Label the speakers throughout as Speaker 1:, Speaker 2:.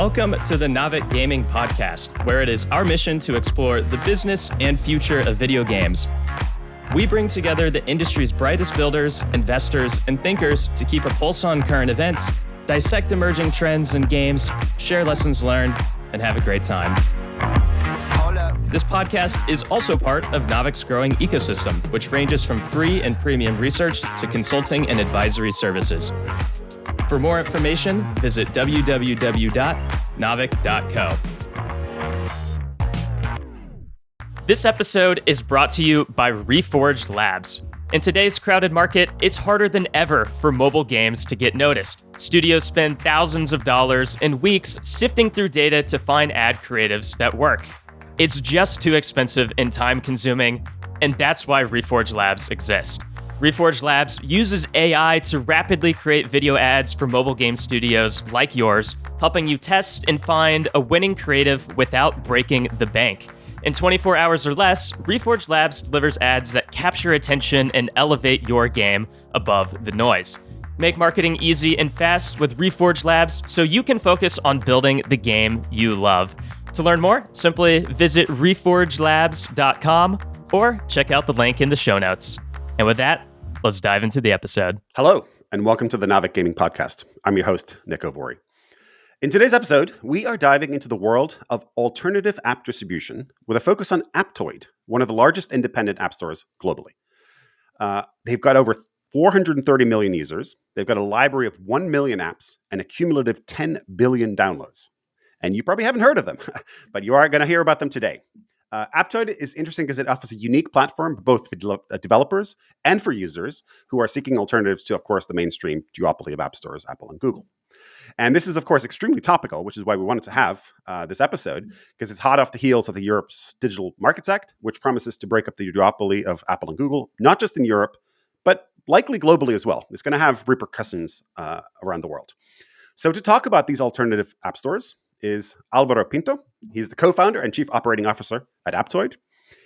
Speaker 1: Welcome to the Naavik Gaming Podcast, where it is our mission to explore the business and future of video games. We bring together the industry's brightest builders, investors, and thinkers to keep a pulse on current events, dissect emerging trends in games, share lessons learned, and have a great time. This podcast is also part of Naavik's growing ecosystem, which ranges from free and premium research to consulting and advisory services. For more information, visit www.naavik.co. This episode is brought to you by Reforged Labs. In today's crowded market, it's harder than ever for mobile games to get noticed. Studios spend thousands of dollars and weeks sifting through data to find ad creatives that work. It's just too expensive and time-consuming, and that's why Reforged Labs exists. Reforged Labs uses AI to rapidly create video ads for mobile game studios like yours, helping you test and find a winning creative without breaking the bank. In 24 hours or less, Reforged Labs delivers ads that capture attention and elevate your game above the noise. Make marketing easy and fast with Reforged Labs so you can focus on building the game you love. To learn more, simply visit reforgedlabs.com or check out the link in the show notes. And with that, let's dive into the episode.
Speaker 2: Hello, and welcome to the Naavik Gaming Podcast. I'm your host, Nick Ovori. In today's episode, we are diving into the world of alternative app distribution with a focus on Aptoide, one of the largest independent app stores globally. They've got over 430 million users. They've got a library of 1 million apps and a cumulative 10 billion downloads. And you probably haven't heard of them, but you are going to hear about them today. Aptoide is interesting because it offers a unique platform both for developers and for users who are seeking alternatives to, of course, the mainstream duopoly of app stores, Apple and Google. And this is, of course, extremely topical, which is why we wanted to have this episode, because it's hot off the heels of the Europe's Digital Markets Act, which promises to break up the duopoly of Apple and Google, not just in Europe, but likely globally as well. It's going to have repercussions around the world. So to talk about these alternative app stores is Álvaro Pinto. He's the co-founder and chief operating officer at Aptoide.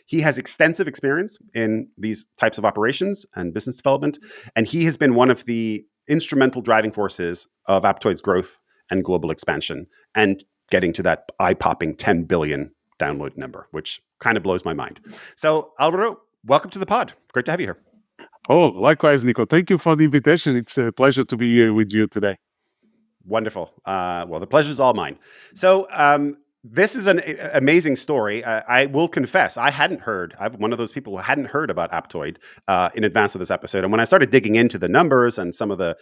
Speaker 2: He has extensive experience in these types of operations and business development, and he has been one of the instrumental driving forces of Aptoide's growth and global expansion and getting to that eye-popping 10 billion download number, which kind of blows my mind. So, Álvaro, welcome to the pod. Great to have you here.
Speaker 3: Oh, likewise, Nico. Thank you for the invitation. It's a pleasure to be here with you today.
Speaker 2: Wonderful. Well, the pleasure's all mine. So this is an amazing story. I will confess, I'm one of those people who hadn't heard about Aptoide in advance of this episode. And when I started digging into the numbers and some of the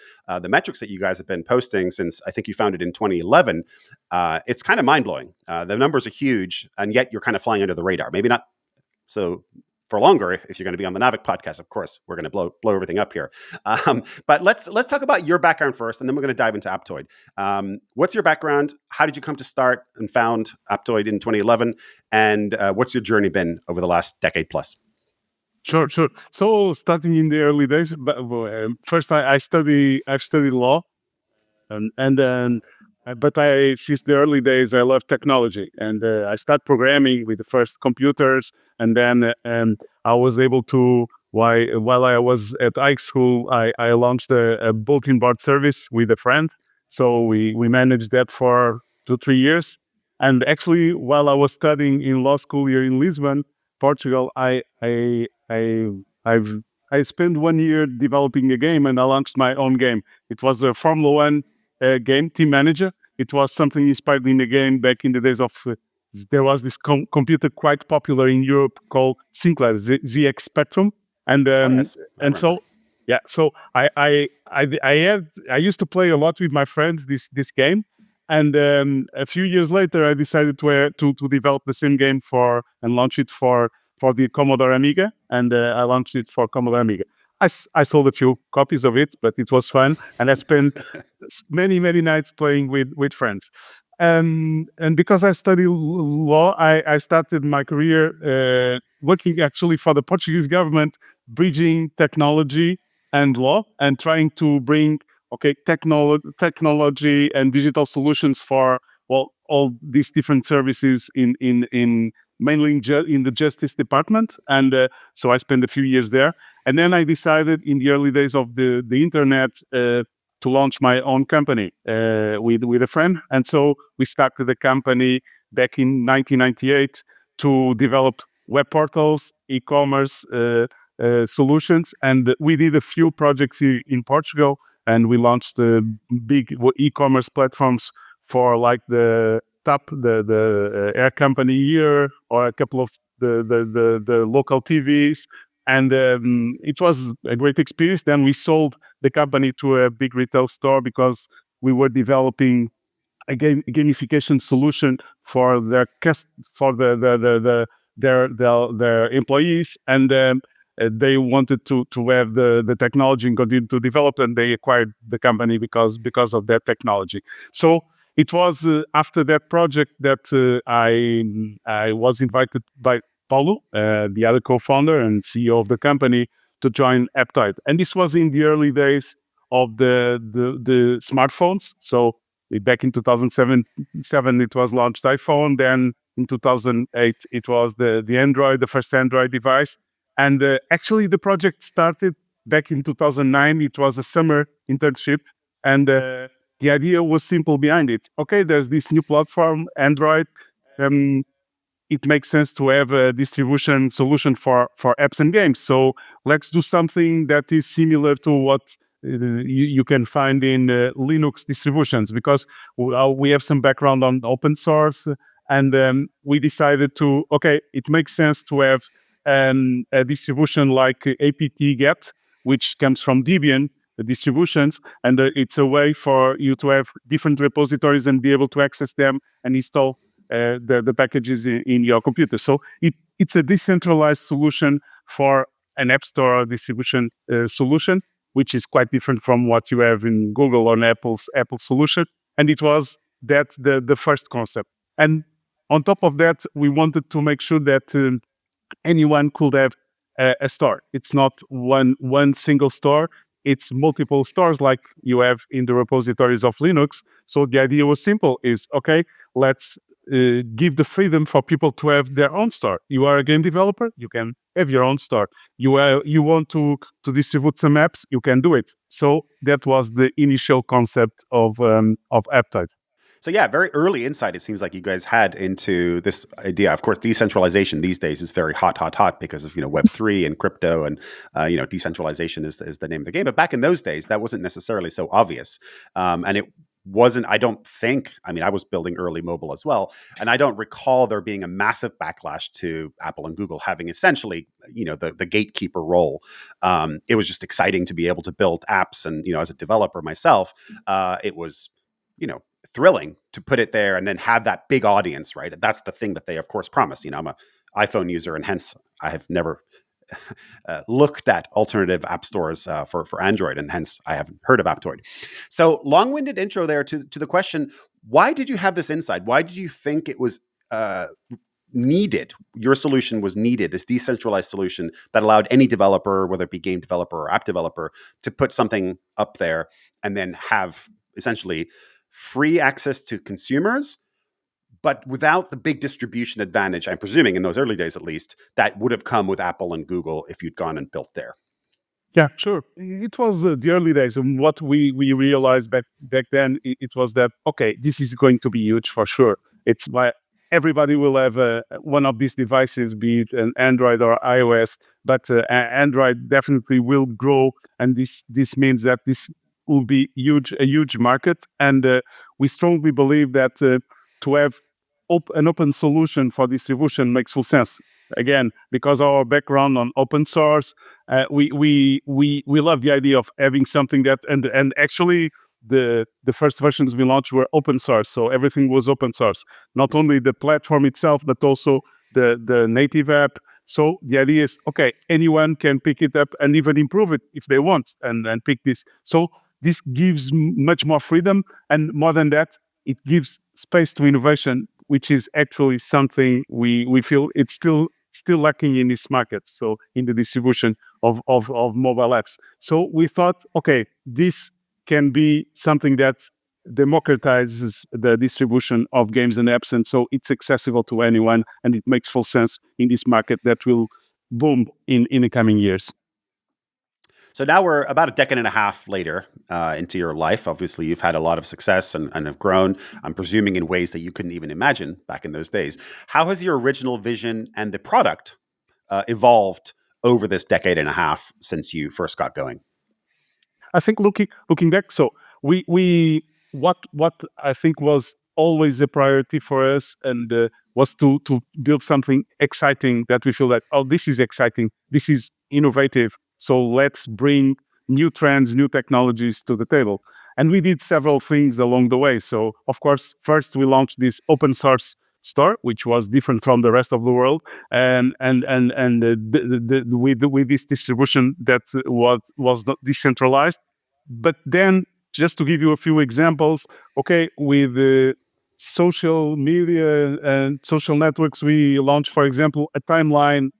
Speaker 2: metrics that you guys have been posting since I think you founded in 2011, it's kind of mind-blowing. The numbers are huge, and yet you're kind of flying under the radar. Maybe not so for longer, if you're going to be on the Naavik podcast, of course, we're going to blow everything up here. But let's talk about your background first, and then we're going to dive into Aptoide. What's your background? How did you come to start and found Aptoide in 2011? And what's your journey been over the last decade plus?
Speaker 3: Sure. So starting in the early days, first I've studied law, and then. But since the early days, I love technology, and I started programming with the first computers, and then I was able to, while I was at high school, I launched a bulletin board service with a friend. So we managed that for 2-3 years. And actually, while I was studying in law school here in Lisbon, Portugal, I spent 1 year developing a game, and I launched my own game. It was a Formula One game, Team Manager. It was something inspired in the game back in the days of, there was this computer quite popular in Europe called Sinclair, ZX Spectrum. And so I used to play a lot with my friends this game. And a few years later, I decided to develop the same game and launch it for the Commodore Amiga. And I launched it for Commodore Amiga. I sold a few copies of it, but it was fun, and I spent many nights playing with friends. And because I studied law, I started my career working actually for the Portuguese government, bridging technology and law, and trying to bring technology and digital solutions for all these different services in mainly in the Justice Department. And so I spent a few years there. And then I decided in the early days of the internet to launch my own company with a friend. And so we started the company back in 1998 to develop web portals, e-commerce solutions. And we did a few projects in Portugal, and we launched big e-commerce platforms for like the air company here, or a couple of the local TVs. And it was a great experience. Then we sold the company to a big retail store because we were developing a gamification solution for their their employees, and they wanted to have the technology and continue to develop, and they acquired the company because of that technology. So it was after that project that I was invited by Paulo, the other co-founder and CEO of the company, to join Aptoide. And this was in the early days of the smartphones. So back in 2007, it was launched iPhone. Then in 2008, it was the Android, the first Android device. And actually, the project started back in 2009. It was a summer internship. And the idea was simple behind it. Okay, there's this new platform, Android. It makes sense to have a distribution solution for apps and games. So let's do something that is similar to what you can find in Linux distributions, because we have some background on open source, and we decided to, okay, it makes sense to have a distribution like apt-get, which comes from Debian distributions, and it's a way for you to have different repositories and be able to access them and install the packages in your computer. So it's a decentralized solution for an app store distribution solution, which is quite different from what you have in Google or Apple's solution. And it was the first concept. And on top of that, we wanted to make sure that anyone could have a store. It's not one single store. It's multiple stores like you have in the repositories of Linux. So the idea was simple: is okay, let's give the freedom for people to have their own store. You are a game developer, you can have your own store. You want to distribute some apps, you can do it. So that was the initial concept of Aptoide.
Speaker 2: So yeah, very early insight, it seems like you guys had into this idea. Of course, decentralization these days is very hot because of Web3 and crypto, and decentralization is the name of the game. But back in those days, that wasn't necessarily so obvious, and it wasn't. I don't think. I mean, I was building early mobile as well, and I don't recall there being a massive backlash to Apple and Google having essentially the gatekeeper role. It was just exciting to be able to build apps, and as a developer myself, it was thrilling to put it there and then have that big audience, right? That's the thing that they, of course, promise. I'm an iPhone user, and hence I have never looked at alternative app stores for Android, and hence I haven't heard of Aptoide. So long-winded intro there to the question: why did you have this insight? Why did you think it was needed? Your solution was needed, this decentralized solution that allowed any developer, whether it be game developer or app developer, to put something up there and then have essentially free access to consumers, but without the big distribution advantage, I'm presuming in those early days at least, that would have come with Apple and Google if you'd gone and built there.
Speaker 3: Yeah, sure. It was the early days, and what we realized back then, it was that, okay, this is going to be huge for sure. It's like everybody will have one of these devices, be it an Android or iOS, but Android definitely will grow, and this means that this will be a huge market. And we strongly believe that to have an open solution for distribution makes full sense. Again, because our background on open source, we love the idea of having something that, and actually the first versions we launched were open source, so everything was open source. Not only the platform itself, but also the native app. So the idea is, okay, anyone can pick it up and even improve it if they want, and pick this. So this gives much more freedom, and more than that, it gives space to innovation, which is actually something we feel it's still lacking in this market. So in the distribution of mobile apps. So we thought, okay, this can be something that democratizes the distribution of games and apps, and so it's accessible to anyone, and it makes full sense in this market that will boom in the coming years.
Speaker 2: So now we're about a decade and a half later into your life. Obviously, you've had a lot of success and have grown, I'm presuming, in ways that you couldn't even imagine back in those days. How has your original vision and the product evolved over this decade and a half since you first got going?
Speaker 3: I think looking back, so we what I think was always a priority for us, and was to build something exciting that we feel like, oh, this is exciting, this is innovative. So let's bring new trends, new technologies to the table. And we did several things along the way. So of course, first we launched this open source store, which was different from the rest of the world, with this distribution that was not decentralized. But then, just to give you a few examples, okay, with social media and social networks, we launched, for example, a timeline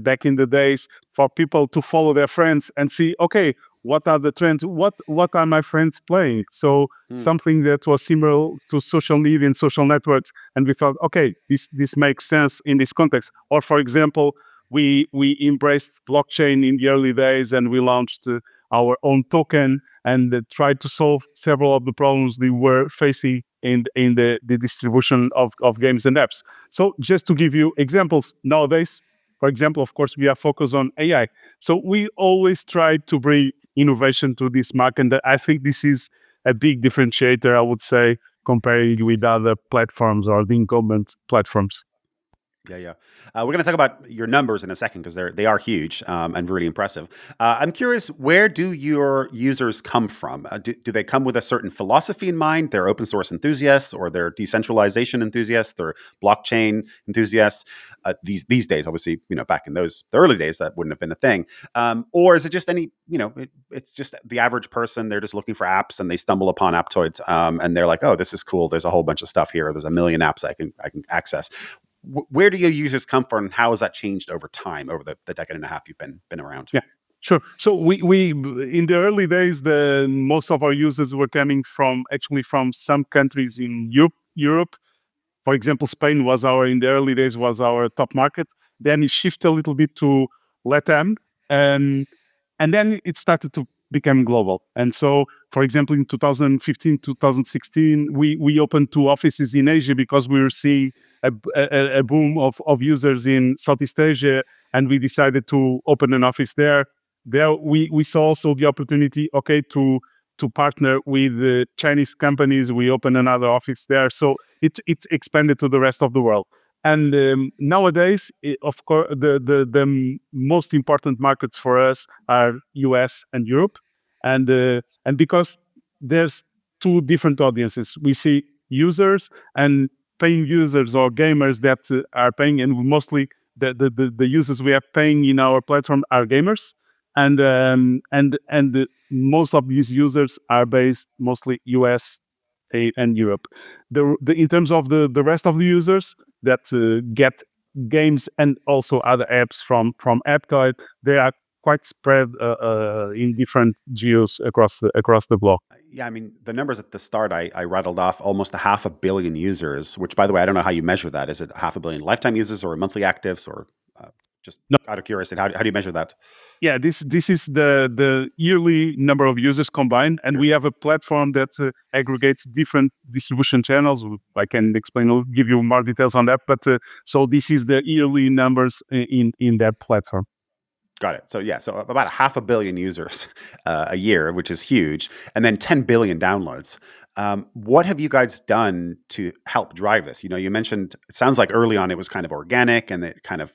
Speaker 3: back in the days for people to follow their friends and see, okay, what are the trends? What are my friends playing? So something that was similar to social media and social networks, and we thought, okay, this makes sense in this context. Or, for example, we embraced blockchain in the early days, and we launched our own token and tried to solve several of the problems we were facing in the distribution of games and apps. So just to give you examples, nowadays, for example, of course, we are focused on AI. So we always try to bring innovation to this market. And I think this is a big differentiator, I would say, comparing with other platforms or the incumbent platforms.
Speaker 2: Yeah. We're going to talk about your numbers in a second because they are huge and really impressive. I'm curious, where do your users come from? Do they come with a certain philosophy in mind? They're open source enthusiasts, or they're decentralization enthusiasts, or blockchain enthusiasts? These days, obviously, back in the early days, that wouldn't have been a thing. Or is it just it's just the average person? They're just looking for apps and they stumble upon Aptoide and they're like, oh, this is cool. There's a whole bunch of stuff here. There's a million apps I can access. Where do your users come from, and how has that changed over time, over the decade and a half you've been around?
Speaker 3: Yeah, sure. So we in the early days, most of our users were coming from some countries in Europe. For example, Spain in the early days was our top market. Then it shifted a little bit to LATAM, and then it started to become global. And so, for example, in 2015, 2016, we opened 2 offices in Asia because we were seeing a boom of users in Southeast Asia, and we decided to open an office there. There we saw also the opportunity, okay, to partner with Chinese companies. We opened another office there, so it's expanded to the rest of the world. And nowadays, of course, the most important markets for us are US and Europe, and because there's 2 different audiences. We see users and paying users or gamers that are paying, and mostly the users we are paying in our platform are gamers, and most of these users are based mostly US and Europe. In terms of the rest of the users that get games and also other apps from Aptoide, they are quite spread in different geos across the block.
Speaker 2: Yeah, I mean, the numbers at the start, I rattled off almost 500 million users, which, by the way, I don't know how you measure that. Is it 500 million lifetime users or monthly actives, or just
Speaker 3: No.
Speaker 2: out of curiosity, how do you measure that?
Speaker 3: Yeah, this is the yearly number of users combined, and we have a platform that aggregates different distribution channels. I can explain, give you more details on that, but so this is the yearly numbers in that platform.
Speaker 2: Got it. So yeah, so about 500 million users a year, which is huge, and then 10 billion downloads. What have you guys done to help drive this? You mentioned, it sounds like early on it was kind of organic, and it kind of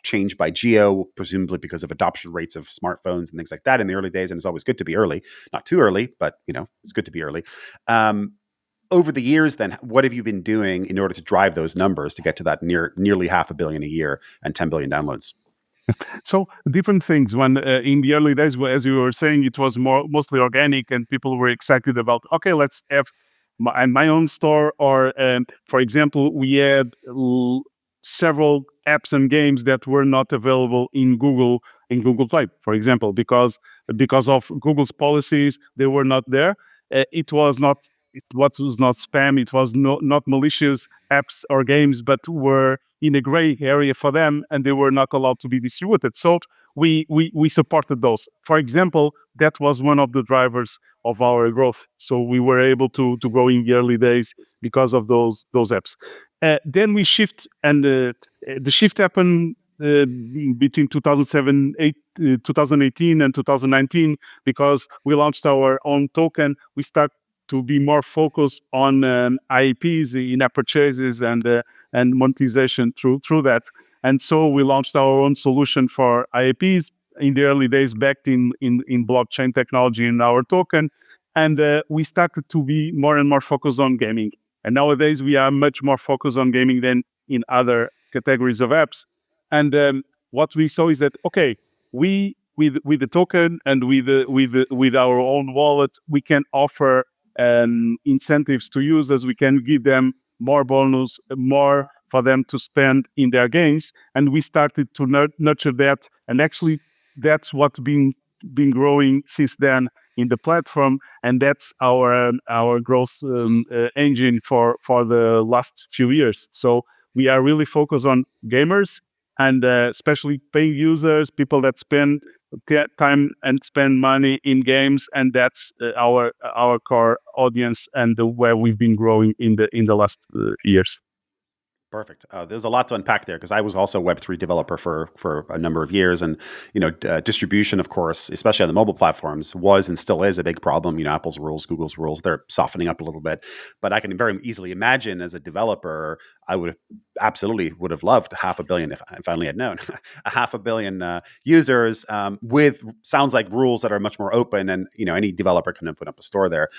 Speaker 2: changed by geo, presumably because of adoption rates of smartphones and things like that in the early days. And it's always good to be early, not too early, but it's good to be early. Over the years, then, what have you been doing in order to drive those numbers to get to that nearly 500 million a year and 10 billion downloads?
Speaker 3: So different things. When in the early days, as you were saying, it was mostly organic, and people were excited about, okay, let's have my own store. Or, for example, we had several apps and games that were not available in Google Play, for example, because of Google's policies, they were not there. It was not spam. It was not malicious apps or games, but were in a gray area for them, and they were not allowed to be distributed. So we supported those. For example, that was one of the drivers of our growth. So we were able to grow in the early days because of those apps. Then we shift, and the shift happened between 2018 and 2019 because we launched our own token. We start to be more focused on IAPs, in-app purchases, and monetization through that. And so we launched our own solution for IAPs in the early days, backed in blockchain technology in our token. And we started to be more and more focused on gaming. And nowadays we are much more focused on gaming than in other categories of apps. And what we saw is that, okay, we with the token and with our own wallet, we can offer incentives to users. We can give them more bonus, more for them to spend in their games. And we started to nurture that. And actually, that's what's been growing since then in the platform. And that's our growth engine for the last few years. So we are really focused on gamers and especially paying users, people that spend time and spend money in games, and that's our core audience and where we've been growing in the last years.
Speaker 2: Perfect. There's a lot to unpack there because I was also a Web3 developer for a number of years, and distribution, of course, especially on the mobile platforms, was and still is a big problem. Apple's rules, Google's rules, they're softening up a little bit, but I can very easily imagine as a developer, I would have loved 500 million if I only had known 500 million users with sounds like rules that are much more open, and any developer can put up a store there.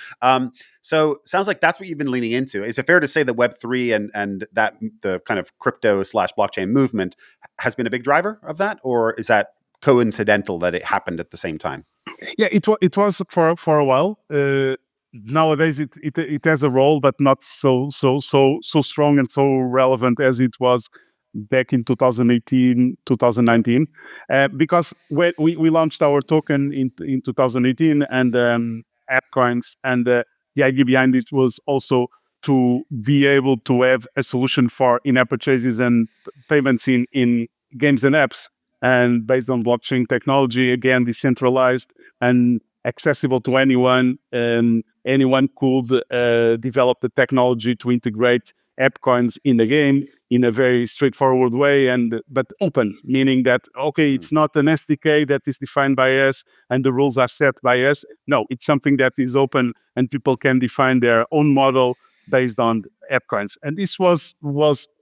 Speaker 2: So sounds like that's what you've been leaning into. Is it fair to say that Web3 and that the kind of crypto / blockchain movement has been a big driver of that, or is that coincidental that it happened at the same time?
Speaker 3: Yeah, it was for a while. Nowadays, it has a role, but not so strong and so relevant as it was back in 2018, 2019, because we launched our token in 2018 and AppCoins, and the idea behind it was also to be able to have a solution for in-app purchases and payments in games and apps, and based on blockchain technology, again, decentralized and accessible to anyone. Anyone could develop the technology to integrate AppCoins in the game in a very straightforward way, but open, meaning that, okay, it's not an SDK that is defined by us and the rules are set by us. No, it's something that is open and people can define their own model based on AppCoins. And this was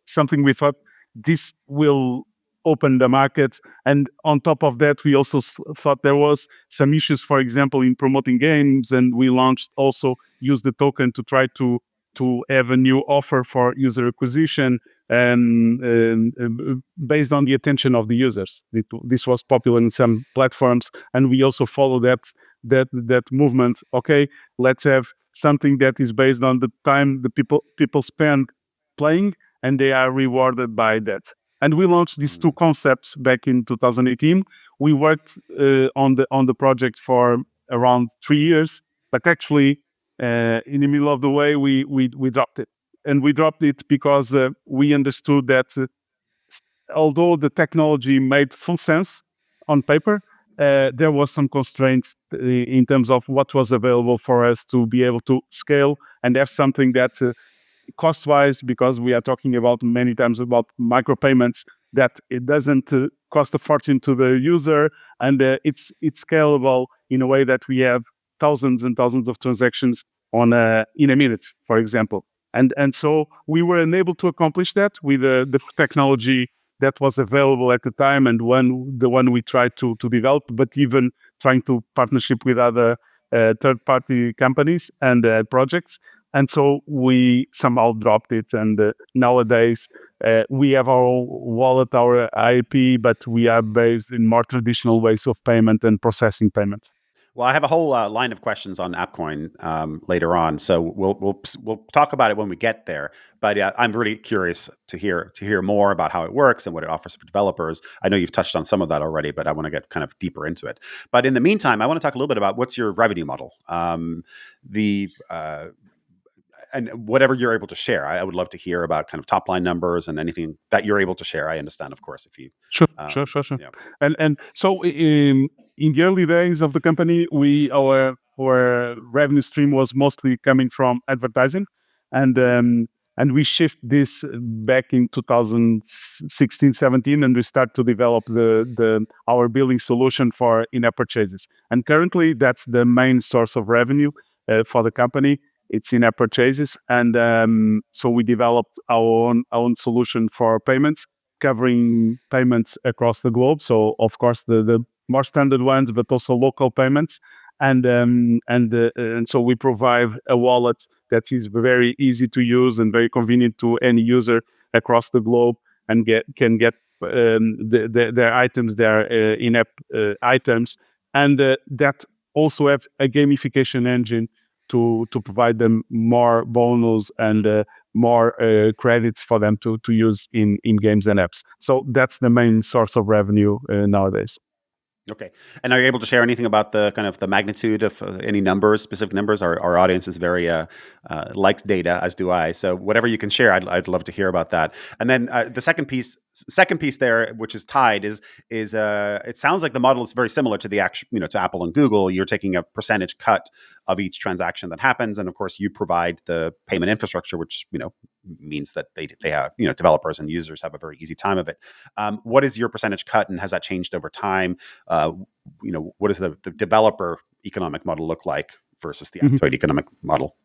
Speaker 3: something we thought this will open the market. And on top of that, we also thought there was some issues, for example, in promoting games, and we launched also use the token to try to have a new offer for user acquisition and based on the attention of the users. This was popular in some platforms, and we also follow that movement. Okay, let's have something that is based on the time the people spend playing, and they are rewarded by that. And we launched these two concepts back in 2018. We worked on the project for around 3 years, but actually in the middle of the way we dropped it. And we dropped it because we understood that although the technology made full sense on paper, there was some constraints in terms of what was available for us to be able to scale and have something that cost-wise, because we are talking about many times about micropayments, that it doesn't cost a fortune to the user, and it's scalable in a way that we have thousands and thousands of transactions in a minute, for example. And so we were unable to accomplish that with the technology that was available at the time, and the one we tried to develop, but even trying to partnership with other third-party companies and projects. And so we somehow dropped it. And nowadays, we have our own wallet, our IP, but we are based in more traditional ways of payment and processing payments.
Speaker 2: Well, I have a whole line of questions on AppCoin later on, so we'll talk about it when we get there. But I'm really curious to hear more about how it works and what it offers for developers. I know you've touched on some of that already, but I want to get kind of deeper into it. But in the meantime, I want to talk a little bit about what's your revenue model. and whatever you're able to share. I would love to hear about kind of top line numbers and anything that you're able to share. I understand, of course, if you
Speaker 3: Sure.
Speaker 2: yeah.
Speaker 3: And so in the early days of the company, our revenue stream was mostly coming from advertising, and we shift this back in 2016, 17, and we start to develop the our billing solution for in-app purchases. And currently, that's the main source of revenue for the company. It's in-app purchases, and so we developed our own solution for payments, covering payments across the globe. So of course the more standard ones, but also local payments. And so we provide a wallet that is very easy to use and very convenient to any user across the globe, and can get their items, their in-app items, and that also have a gamification engine to provide them more bonus and more credits for them to use in games and apps. So that's the main source of revenue nowadays.
Speaker 2: Okay. And are you able to share anything about the kind of the magnitude of any numbers, specific numbers? Our audience is very likes data, as do I. So whatever you can share, I'd love to hear about that. And then the second piece there, which is tied, is it sounds like the model is very similar to the actual, to Apple and Google. You're taking a percentage cut of each transaction that happens, and of course you provide the payment infrastructure, which means that they have developers and users have a very easy time of it. What is your percentage cut, and has that changed over time? What does the developer economic model look like versus the Aptoide economic model?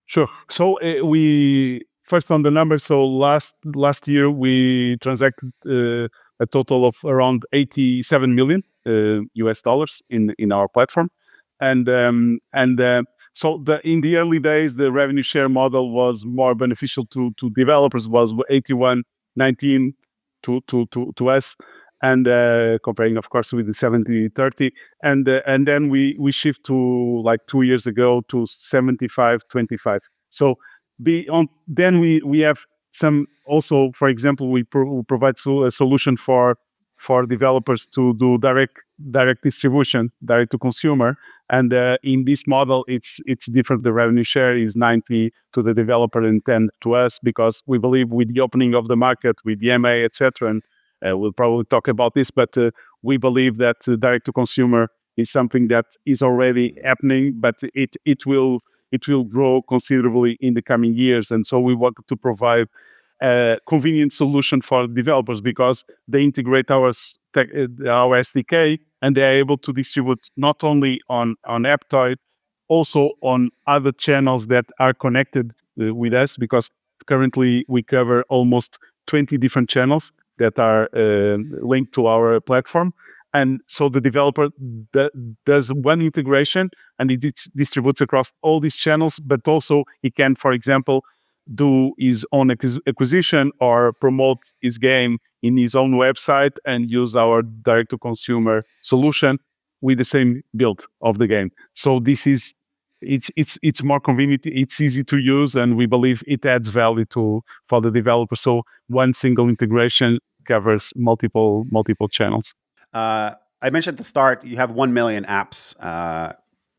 Speaker 3: Sure. So we first on the numbers. So last year we transacted a total of around 87 million US dollars in our platform, and so in the early days the revenue share model was more beneficial to developers, was 81-19 to us, and comparing of course with the 70-30, and then we shift to, like 2 years ago, to 75-25. So then we have some also, for example, we provide a solution for developers to do direct distribution, direct to consumer. And in this model, it's different. The revenue share is 90 to the developer and 10 to us, because we believe with the opening of the market, with DMA, etc., and we'll probably talk about this, but we believe that direct to consumer is something that is already happening, but it will grow considerably in the coming years. And so we want to provide a convenient solution for developers, because they integrate our SDK, and they are able to distribute not only on Aptoide, also on other channels that are connected with us, because currently we cover almost 20 different channels that are linked to our platform. And so the developer does one integration, and it distributes across all these channels, but also he can, for example, do his own acquisition or promote his game in his own website and use our direct-to-consumer solution with the same build of the game. So this is it's more convenient, it's easy to use, and we believe it adds value for the developer. So one single integration covers multiple channels.
Speaker 2: I mentioned at the start you have 1 million apps,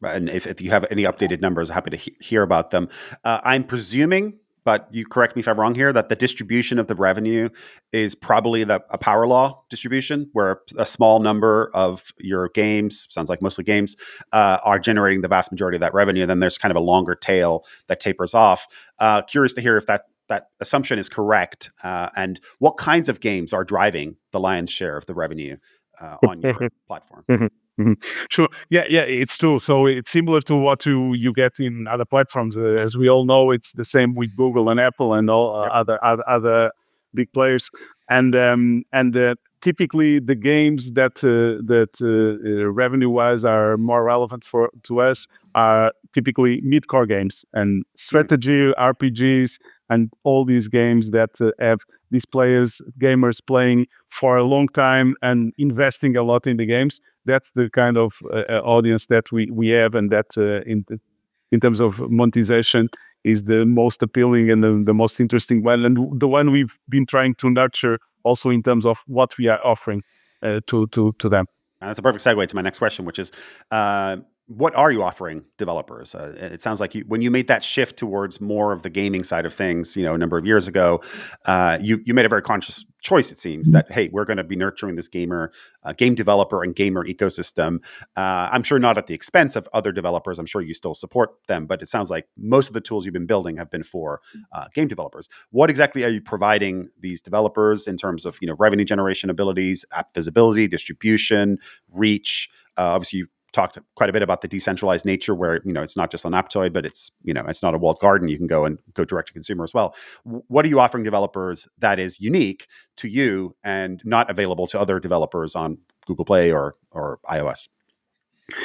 Speaker 2: and if you have any updated numbers, I'm happy to hear about them. I'm presuming, but you correct me if I'm wrong here, that the distribution of the revenue is probably a power law distribution, where a small number of your games, sounds like mostly games, are generating the vast majority of that revenue. And then there's kind of a longer tail that tapers off. Curious to hear if that assumption is correct, and what kinds of games are driving the lion's share of the revenue on your platform.
Speaker 3: Sure. Yeah, it's true. So it's similar to what you get in other platforms. As we all know, it's the same with Google and Apple and all other big players. And typically the games that revenue-wise are more relevant to us are typically mid-core games and strategy, RPGs, and all these games that have these gamers playing for a long time and investing a lot in the games. That's the kind of audience that we have, and that in terms of monetization is the most appealing and the most interesting one, and the one we've been trying to nurture also in terms of what we are offering to them.
Speaker 2: And that's a perfect segue to my next question, which is what are you offering developers? It sounds like when you made that shift towards more of the gaming side of things, a number of years ago, you made a very conscious choice. It seems that, hey, we're going to be nurturing this game developer and gamer ecosystem. I'm sure not at the expense of other developers. I'm sure you still support them, but it sounds like most of the tools you've been building have been for game developers. What exactly are you providing these developers in terms of revenue generation abilities, app visibility, distribution, reach? Obviously, you talked quite a bit about the decentralized nature where, it's not just on Aptoide, but it's not a walled garden. You can go direct to consumer as well. What are you offering developers that is unique to you and not available to other developers on Google Play or iOS?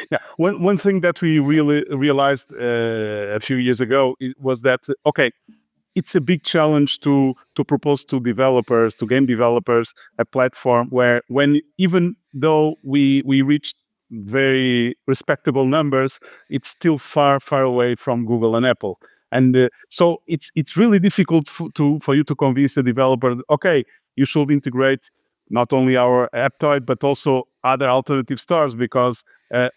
Speaker 3: Yeah, one thing that we really realized a few years ago was that, it's a big challenge to propose to game developers, a platform where, even though we reached very respectable numbers, it's still far away from Google and Apple. And so it's really difficult for you to convince a developer, okay, you should integrate not only our Aptoide, but also other alternative stores, because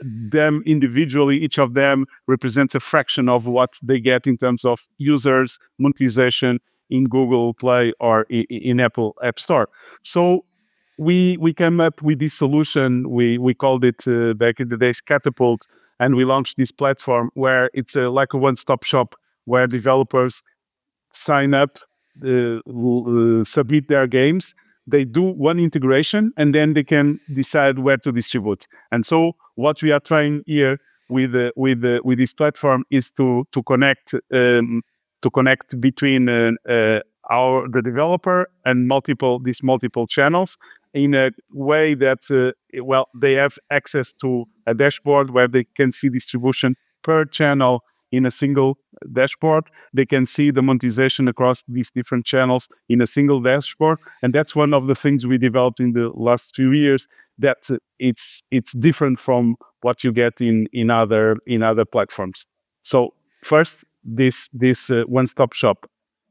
Speaker 3: them individually, each of them represents a fraction of what they get in terms of users, monetization in Google Play or in Apple App Store. So we came up with this solution. We called it back in the days Catapult, and we launched this platform where it's like a one-stop shop where developers sign up, submit their games, they do one integration, and then they can decide where to distribute. And so what we are trying here with this platform is to connect between the developer and these multiple channels in a way that they have access to a dashboard where they can see distribution per channel in a single dashboard. They can see the monetization across these different channels in a single dashboard. And that's one of the things we developed in the last few years, that it's different from what you get in other platforms. So first, this one-stop shop.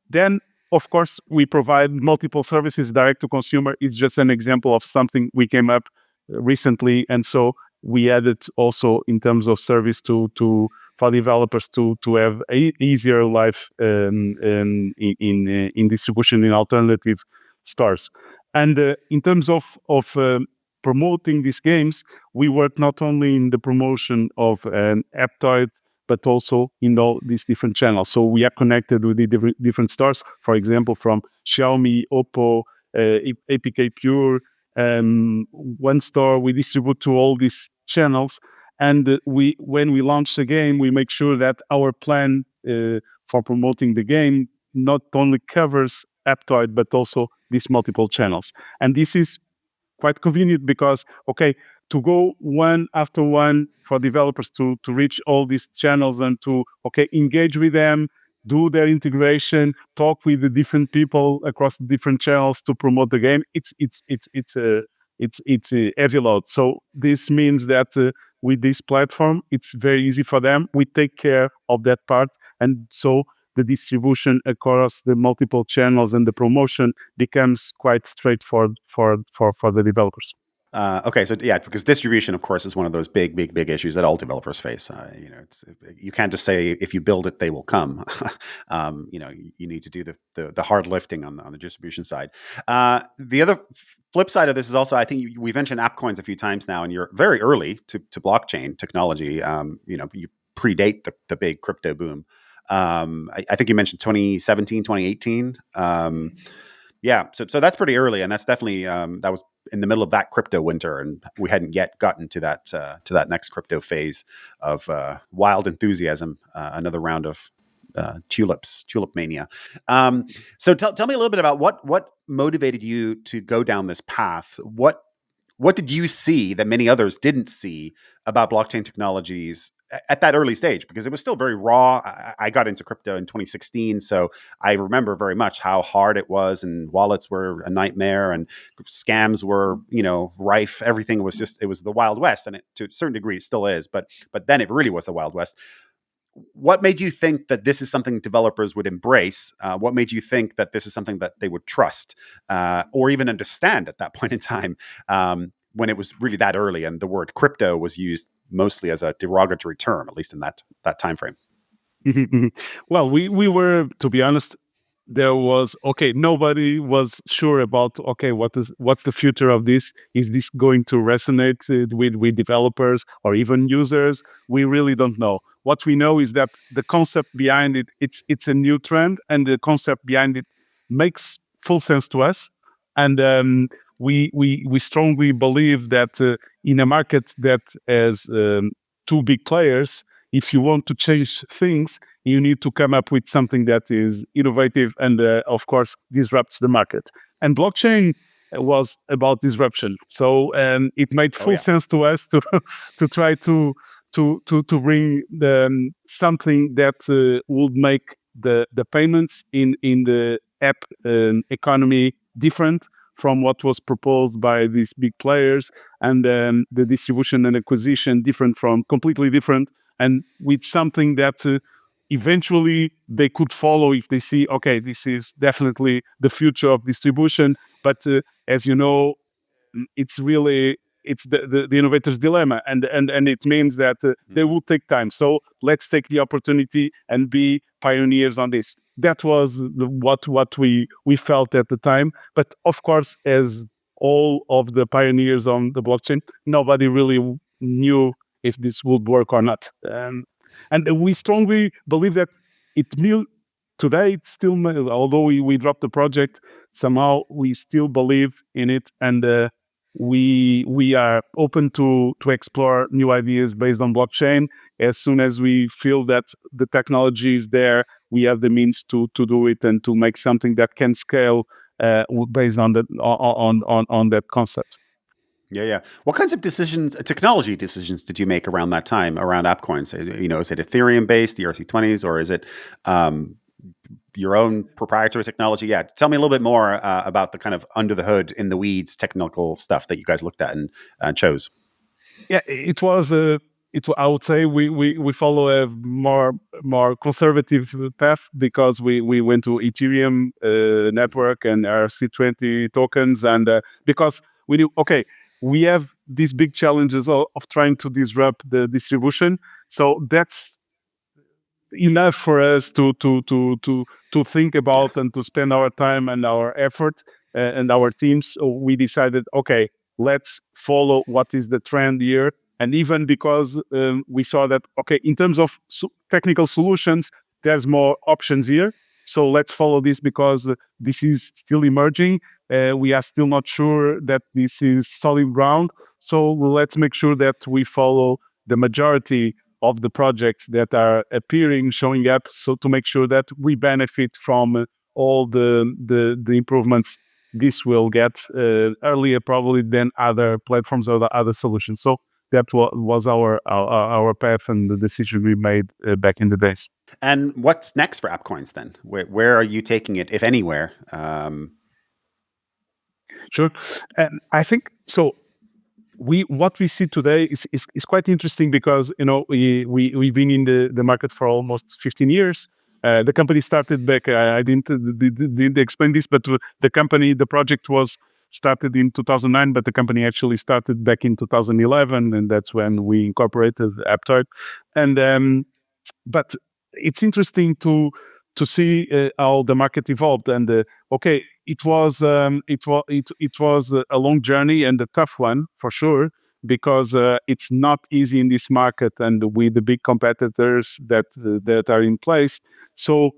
Speaker 3: Then, of course, we provide multiple services direct to consumer. It's just an example of something we came up recently. And so we added also in terms of service for developers to have a easier life in distribution in alternative stores. And in terms of promoting these games, we work not only in the promotion of an Aptoide, but also in all these different channels. So we are connected with the different stores, for example, from Xiaomi, Oppo, APK Pure, one store. We distribute to all these channels. And when we launch the game, we make sure that our plan for promoting the game not only covers Aptoide, but also these multiple channels. And this is quite convenient because, to go one after one for developers to reach all these channels and to, engage with them, do their integration, talk with the different people across the different channels to promote the game. It's a heavy load. So this means that with this platform, it's very easy for them. We take care of that part, and so the distribution across the multiple channels and the promotion becomes quite straightforward for the developers.
Speaker 2: Okay, so yeah, because distribution, of course, is one of those big issues that all developers face. You can't just say if you build it, they will come. You need to do the hard lifting on the distribution side. The other flip side of this is also, I think we mentioned AppCoins a few times now, and you're very early to blockchain technology. You predate the big crypto boom. I think you mentioned 2017, 2018. Yeah, so that's pretty early, and that's definitely that was in the middle of that crypto winter, and we hadn't yet gotten to that next crypto phase of wild enthusiasm, another round of tulip mania. So tell me a little bit about what motivated you to go down this path. What did you see that many others didn't see about blockchain technologies at that early stage? Because it was still very raw. I got into crypto in 2016, so I remember very much how hard it was, and wallets were a nightmare, and scams were, rife. Everything was it was the Wild West, and to a certain degree it still is, but then it really was the Wild West. What made you think that this is something developers would embrace? What made you think that this is something that they would trust or even understand at that point in time, when it was really that early and the word crypto was used mostly as a derogatory term, at least in that time frame.
Speaker 3: Well, we were, to be honest, there was nobody was sure about what's the future of this. Is this going to resonate with developers or even users? We really don't know. What we know is that the concept behind it, it's a new trend, and the concept behind it makes full sense to us. And we strongly believe that in a market that has two big players, if you want to change things, you need to come up with something that is innovative and, of course, disrupts the market. And blockchain was about disruption, so it made full sense to us to to try to bring something that would make the payments in the app economy different from what was proposed by these big players, and the distribution and acquisition completely different, and with something that eventually they could follow if they see, okay, this is definitely the future of distribution. But as you know, it's the innovator's dilemma, and it means that they will take time. So let's take the opportunity and be pioneers on this. That was what we felt at the time. But of course, as all of the pioneers on the blockchain, nobody really knew if this would work or not. And we strongly believe that it will. Today, it's still, although we dropped the project, somehow we still believe in it, and we are open to explore new ideas based on blockchain. As soon as we feel that the technology is there, we have the means to do it and to make something that can scale based on that concept.
Speaker 2: Yeah. What kinds of technology decisions did you make around that time, around AppCoins? Is it Ethereum based, the ERC20s, or is it your own proprietary technology? Yeah. Tell me a little bit more about the kind of under the hood, in the weeds technical stuff that you guys looked at and chose.
Speaker 3: Yeah, it was I would say we follow a more conservative path, because we went to Ethereum network and ERC20 tokens, and because we knew, okay, we have these big challenges of trying to disrupt the distribution. So that's enough for us to think about and to spend our time and our effort and our teams. So we decided, okay, let's follow what is the trend here. And even because we saw that, okay, in terms of technical solutions, there's more options here. So let's follow this, because this is still emerging. We are still not sure that this is solid ground. So let's make sure that we follow the majority of the projects that are appearing, showing up, so to make sure that we benefit from all the improvements this will get earlier probably than other platforms or the other solutions. So that was our path and the decision we made back in the days.
Speaker 2: And what's next for AppCoins then? Where are you taking it, if anywhere?
Speaker 3: Sure. And I think so. What we see today is quite interesting, because we've been in the market for almost 15 years. The company started back. I didn't explain this, but the project was started in 2009, but the company actually started back in 2011, and that's when we incorporated Aptoide. And but it's interesting to see how the market evolved. And okay, it was a long journey and a tough one for sure, because it's not easy in this market and with the big competitors that are in place. So,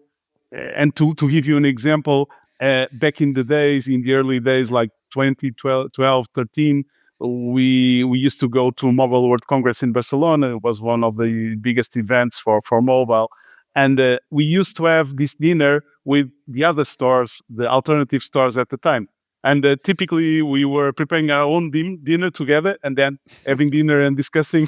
Speaker 3: and to give you an example, back in the early days, like 2012, 13, we used to go to Mobile World Congress in Barcelona. It was one of the biggest events for mobile. And we used to have this dinner with the other stores, the alternative stores at the time. And typically we were preparing our own dinner together, and then having dinner and discussing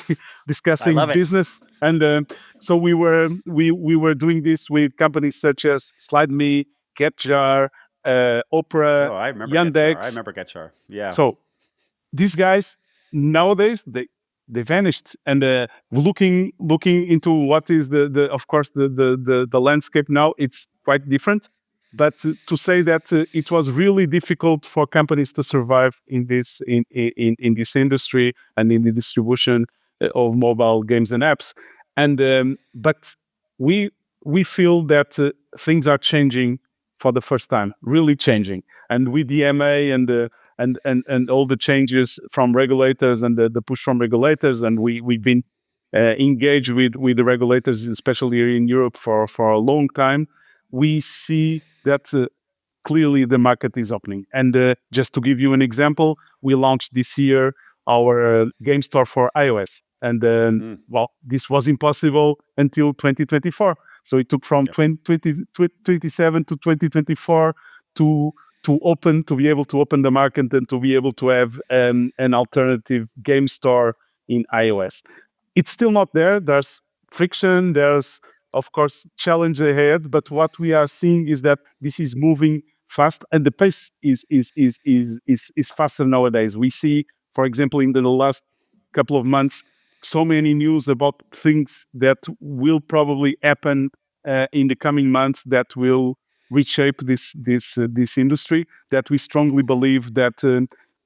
Speaker 3: business. And so we were doing this with companies such as SlideMe, GetJar, Opera,
Speaker 2: I remember
Speaker 3: Yandex.
Speaker 2: GetJar. I remember GetJar. Yeah.
Speaker 3: So these guys nowadays they vanished, and looking into what is the landscape now, it's quite different. But to say that it was really difficult for companies to survive in this industry and in the distribution, of mobile games and apps. And but we feel that things are changing for the first time, really changing. And with DMA and all the changes from regulators and the push from regulators, and we've been engaged with the regulators, especially here in Europe, for a long time. We see that clearly the market is opening. And just to give you an example, we launched this year our game store for iOS. And well, this was impossible until 2024. So it took from 2027 to 2024 to be able to open the market and to be able to have an alternative game store in iOS. It's still not there. There's friction. There's, of course, challenge ahead. But what we are seeing is that this is moving fast, and the pace is faster nowadays. We see, for example, in the last couple of months, so many news about things that will probably happen in the coming months that will reshape this industry. That we strongly believe that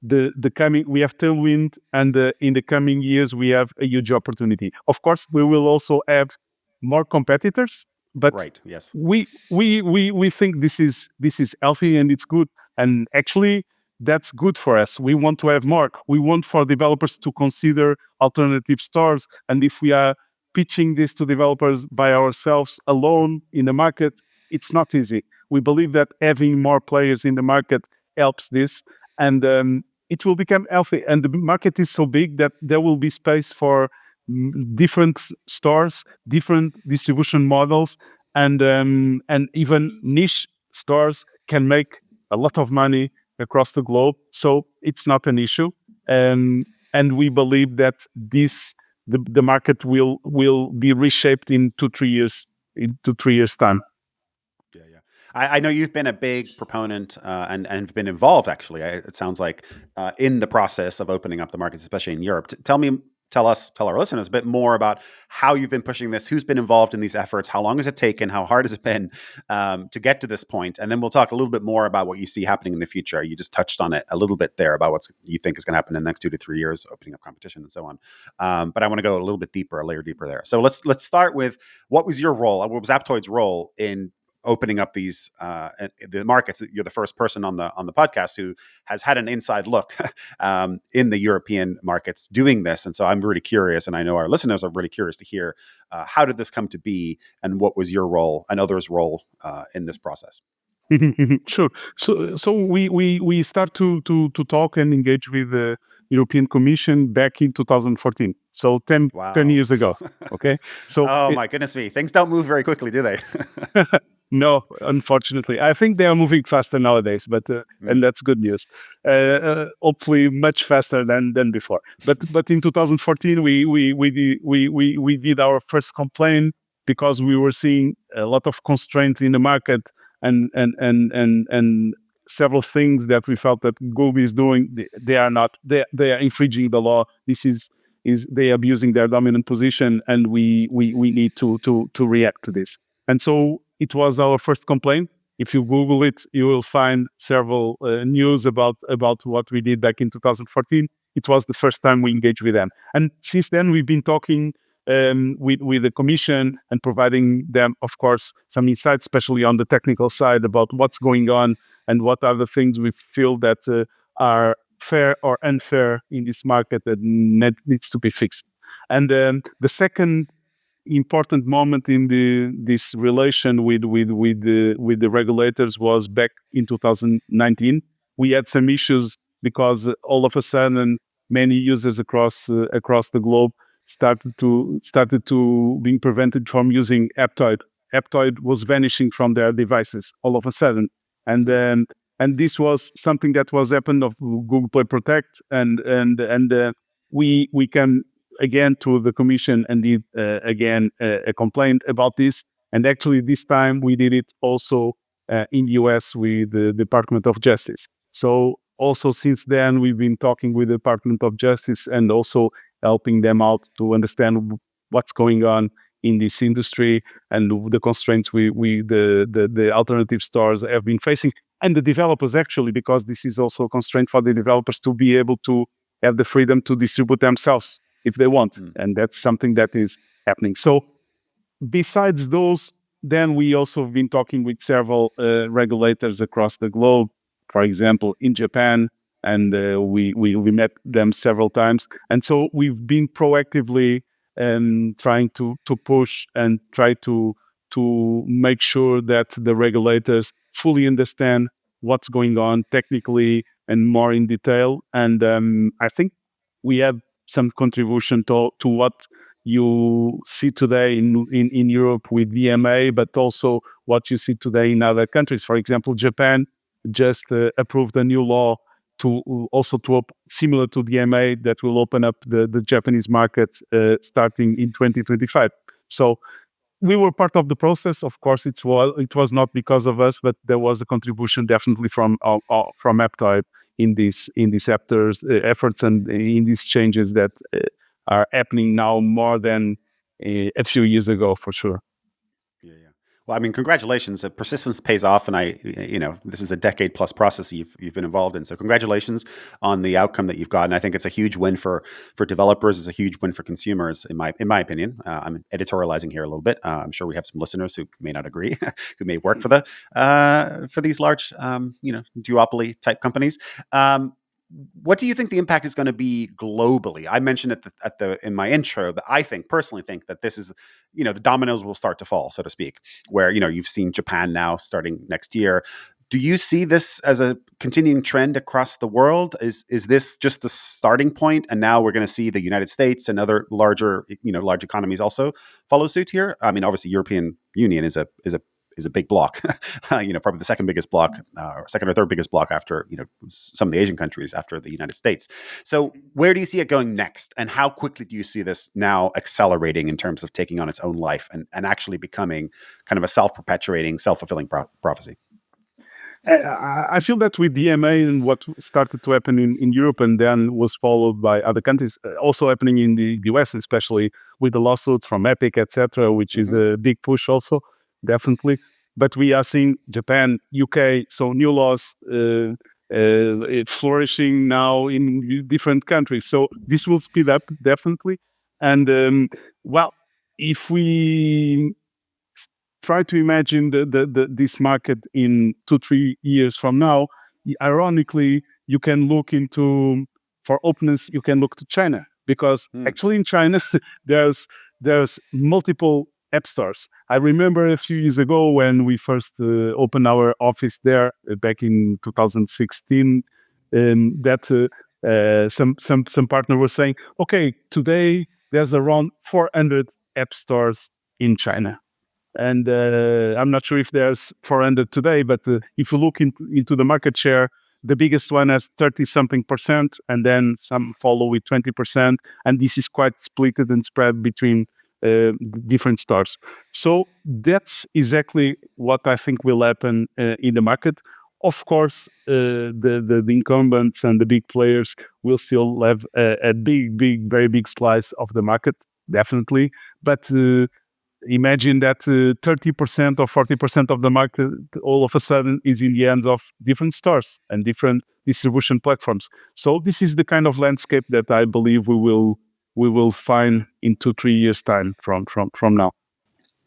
Speaker 3: the coming, we have tailwind, and in the coming years we have a huge opportunity. Of course, we will also have more competitors, but
Speaker 2: right. Yes.
Speaker 3: we think this is healthy and it's good. And actually, that's good for us. We want to have more. We want for developers to consider alternative stores. And if we are pitching this to developers by ourselves alone in the market, it's not easy. We believe that having more players in the market helps this, and it will become healthy. And the market is so big that there will be space for different stores, different distribution models, and even niche stores can make a lot of money across the globe. So it's not an issue, and we believe that the market will be reshaped in 2-3 years. In 2-3 years time.
Speaker 2: Yeah. I know you've been a big proponent and have been involved, actually, it sounds like, in the process of opening up the markets, especially in Europe. Tell our listeners a bit more about how you've been pushing this, who's been involved in these efforts, how long has it taken, how hard has it been to get to this point? And then we'll talk a little bit more about what you see happening in the future. You just touched on it a little bit there about what you think is going to happen in the next 2 to 3 years, opening up competition and so on. But I want to go a little bit deeper, a layer deeper there. So let's start with, what was your role? What was Aptoide's role in opening up these the markets? You're the first person on the podcast who has had an inside look in the European markets doing this, and so I'm really curious, and I know our listeners are really curious to hear how did this come to be, and what was your role and others' role in this process?
Speaker 3: Sure. So we start to talk and engage with the European Commission back in 2014. So 10 years ago. Okay. So
Speaker 2: my goodness me, things don't move very quickly, do they?
Speaker 3: No, unfortunately. I think they are moving faster nowadays, but and that's good news. Hopefully, much faster than before. But in 2014, we did our first complaint because we were seeing a lot of constraints in the market and several things that we felt that Google is doing. They are infringing the law. This is they abusing their dominant position, and we need to react to this. And so it was our first complaint. If you Google it, you will find several news about what we did back in 2014. It was the first time we engaged with them. And since then, we've been talking with the Commission and providing them, of course, some insights, especially on the technical side, about what's going on and what are the things we feel that are fair or unfair in this market that needs to be fixed. And the second important moment in this relation with the regulators was back in 2019. We had some issues because all of a sudden many users across the globe started to being prevented from using Aptoide. Aptoide was vanishing from their devices all of a sudden, and this was something that was happened of Google Play Protect, and we can again to the Commission and did again a complaint about this. And actually this time we did it also in the US with the Department of Justice. So also since then we've been talking with the Department of Justice and also helping them out to understand what's going on in this industry and the constraints the alternative stores have been facing, and the developers actually, because this is also a constraint for the developers to be able to have the freedom to distribute themselves. if they want.
Speaker 2: Mm.
Speaker 3: And that's something that is happening. So besides those, then we also have been talking with several regulators across the globe, for example, in Japan, and we met them several times. And so we've been proactively trying to push and try to make sure that the regulators fully understand what's going on technically and more in detail. And I think we had some contribution to what you see today in Europe with DMA, but also what you see today in other countries. For example, Japan just approved a new law similar to DMA that will open up the Japanese market starting in 2025. So we were part of the process. Of course, it was not because of us, but there was a contribution definitely from Aptoide in these efforts and in these changes that are happening now more than a few years ago, for sure.
Speaker 2: Yeah. Well, I mean, congratulations. Persistence pays off, and this is a decade-plus process you've been involved in. So, congratulations on the outcome that you've gotten. I think it's a huge win for developers. It's a huge win for consumers, in my opinion. I'm editorializing here a little bit. I'm sure we have some listeners who may not agree, who may work for these large, duopoly type companies. What do you think the impact is going to be globally? I mentioned in my intro that I personally think that this is, the dominoes will start to fall, so to speak, where, you've seen Japan now starting next year. Do you see this as a continuing trend across the world? Is this just the starting point, and now we're going to see the United States and other large economies also follow suit here? I mean, obviously, European Union is a big block, probably the second biggest block, or second or third biggest block after, some of the Asian countries after the United States. So where do you see it going next? And how quickly do you see this now accelerating in terms of taking on its own life and actually becoming kind of a self-perpetuating, self-fulfilling prophecy?
Speaker 3: I feel that with DMA and what started to happen in Europe and then was followed by other countries, also happening in the US, especially with the lawsuits from Epic, etc., which is a big push also, definitely. But we are seeing Japan, UK, so new laws flourishing now in different countries. So this will speed up, definitely. And if we try to imagine this market in 2-3 years from now, ironically, you can look for openness, you can look to China, because actually in China, there's multiple app stores. I remember a few years ago when we first opened our office there back in 2016, that some partner was saying, okay, today there's around 400 app stores in China. And I'm not sure if there's 400 today, but if you look into the market share, the biggest one has 30-something%, and then some follow with 20%. And this is quite split and spread between different stores. So that's exactly what I think will happen in the market. Of course, the incumbents and the big players will still have a very big slice of the market, definitely. But imagine that 30% or 40% of the market all of a sudden is in the hands of different stores and different distribution platforms. So this is the kind of landscape that I believe we will find in 2-3 years' time from now.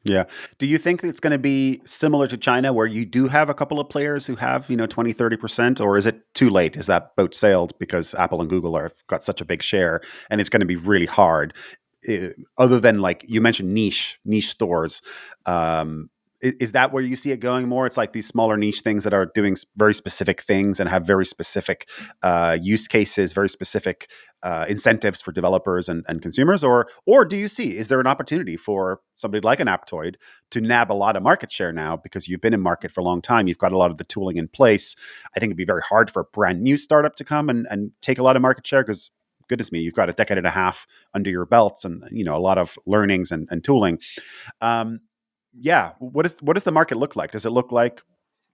Speaker 2: Yeah. Do you think it's going to be similar to China, where you do have a couple of players who have, 20, 30%, or is it too late? Is that boat sailed because Apple and Google have got such a big share and it's going to be really hard? Other than, like you mentioned, niche stores, is that where you see it going more? It's like these smaller niche things that are doing very specific things and have very specific use cases, very specific incentives for developers and consumers, or do you see, is there an opportunity for somebody like an Aptoide to nab a lot of market share now because you've been in market for a long time, you've got a lot of the tooling in place? I think it'd be very hard for a brand new startup to come and take a lot of market share because, goodness me, you've got a decade and a half under your belts and a lot of learnings and tooling. What does the market look like? Does it look like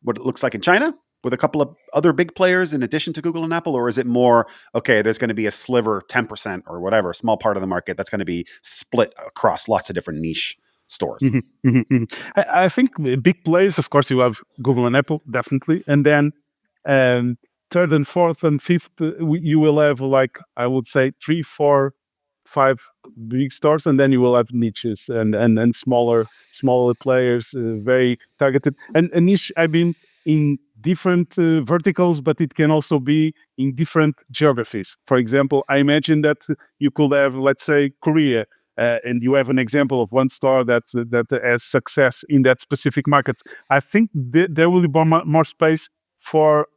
Speaker 2: what it looks like in China with a couple of other big players in addition to Google and Apple, or is it more, okay, there's going to be a sliver, 10% or whatever, a small part of the market that's going to be split across lots of different niche stores?
Speaker 3: I think big players, of course, you have Google and Apple, definitely, and then third and fourth and fifth, you will have, like, I would say 3-4 5 big stores, and then you will have niches and smaller players, very targeted. And a niche, I mean, in different verticals, but it can also be in different geographies. For example, I imagine that you could have, let's say, Korea, and you have an example of one store that has success in that specific market. I think there will be more space for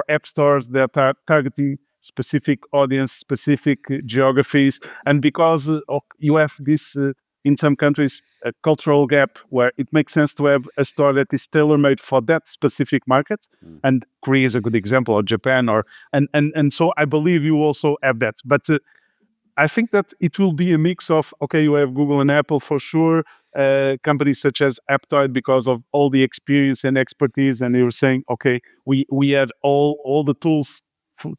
Speaker 3: app stores that are targeting specific audience, specific geographies, and because you have this in some countries a cultural gap where it makes sense to have a store that is tailor-made for that specific market. And Korea is a good example, or Japan, or and so I believe you also have that. But I think that it will be a mix of, okay, you have Google and Apple for sure, companies such as Aptoide because of all the experience and expertise, and you're saying, okay, we have all the tools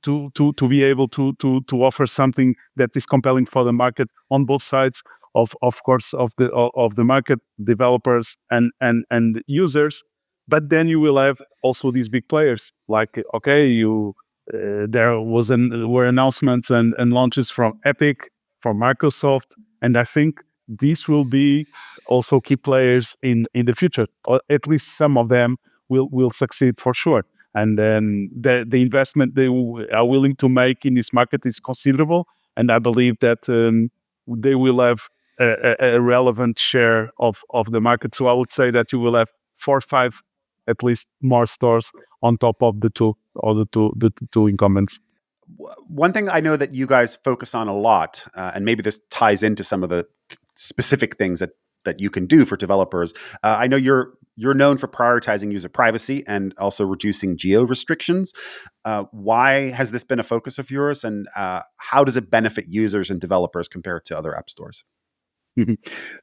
Speaker 3: to be able to offer something that is compelling for the market on both sides of course of the market, developers and users. But then you will have also these big players like, okay, there were announcements and launches from Epic, from Microsoft, and I think these will be also key players in the future, or at least some of them will succeed for sure. And then the investment they are willing to make in this market is considerable, and I believe that they will have a relevant share of the market. So I would say that you will have 4 or 5 at least more stores on top of the two incumbents.
Speaker 2: One thing I know that you guys focus on a lot, and maybe this ties into some of the specific things that you can do for developers. I know you're known for prioritizing user privacy and also reducing geo restrictions. Why has this been a focus of yours, and how does it benefit users and developers compared to other app stores?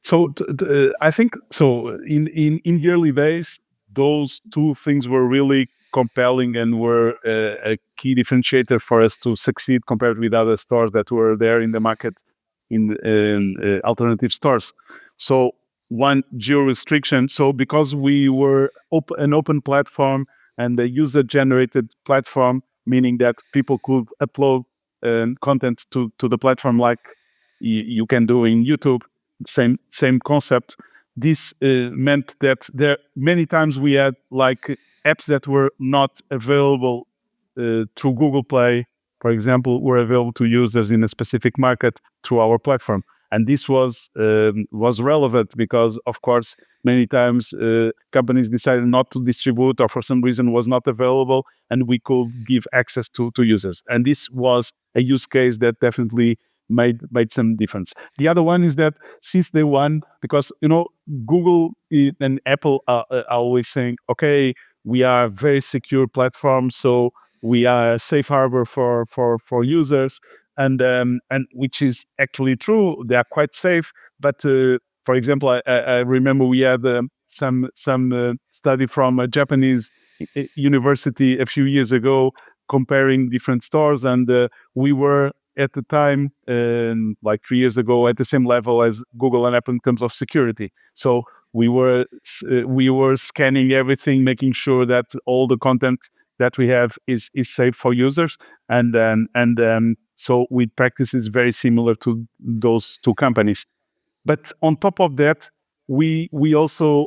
Speaker 3: So I think so. In the early days, those two things were really compelling and were a key differentiator for us to succeed compared with other stores that were there in the market in alternative stores. So one, geo restriction. So because we were an open platform and a user-generated platform, meaning that people could upload content to the platform like you can do in YouTube. Same concept. This meant that there many times we had like apps that were not available through Google Play, for example, were available to users in a specific market through our platform. And this was relevant because, of course, many times companies decided not to distribute or for some reason was not available, and we could give access to users. And this was a use case that definitely made some difference. The other one is that since day one, because Google and Apple are always saying, okay, we are a very secure platform, so we are a safe harbor for users, and which is actually true. They are quite safe, but for example, I remember we had some study from a Japanese university a few years ago comparing different stores, and we were at the time, like 3 years ago, at the same level as Google and Apple in terms of security. So we were scanning everything, making sure that all the content that we have is safe for users, and so with practices very similar to those two companies. But on top of that, we also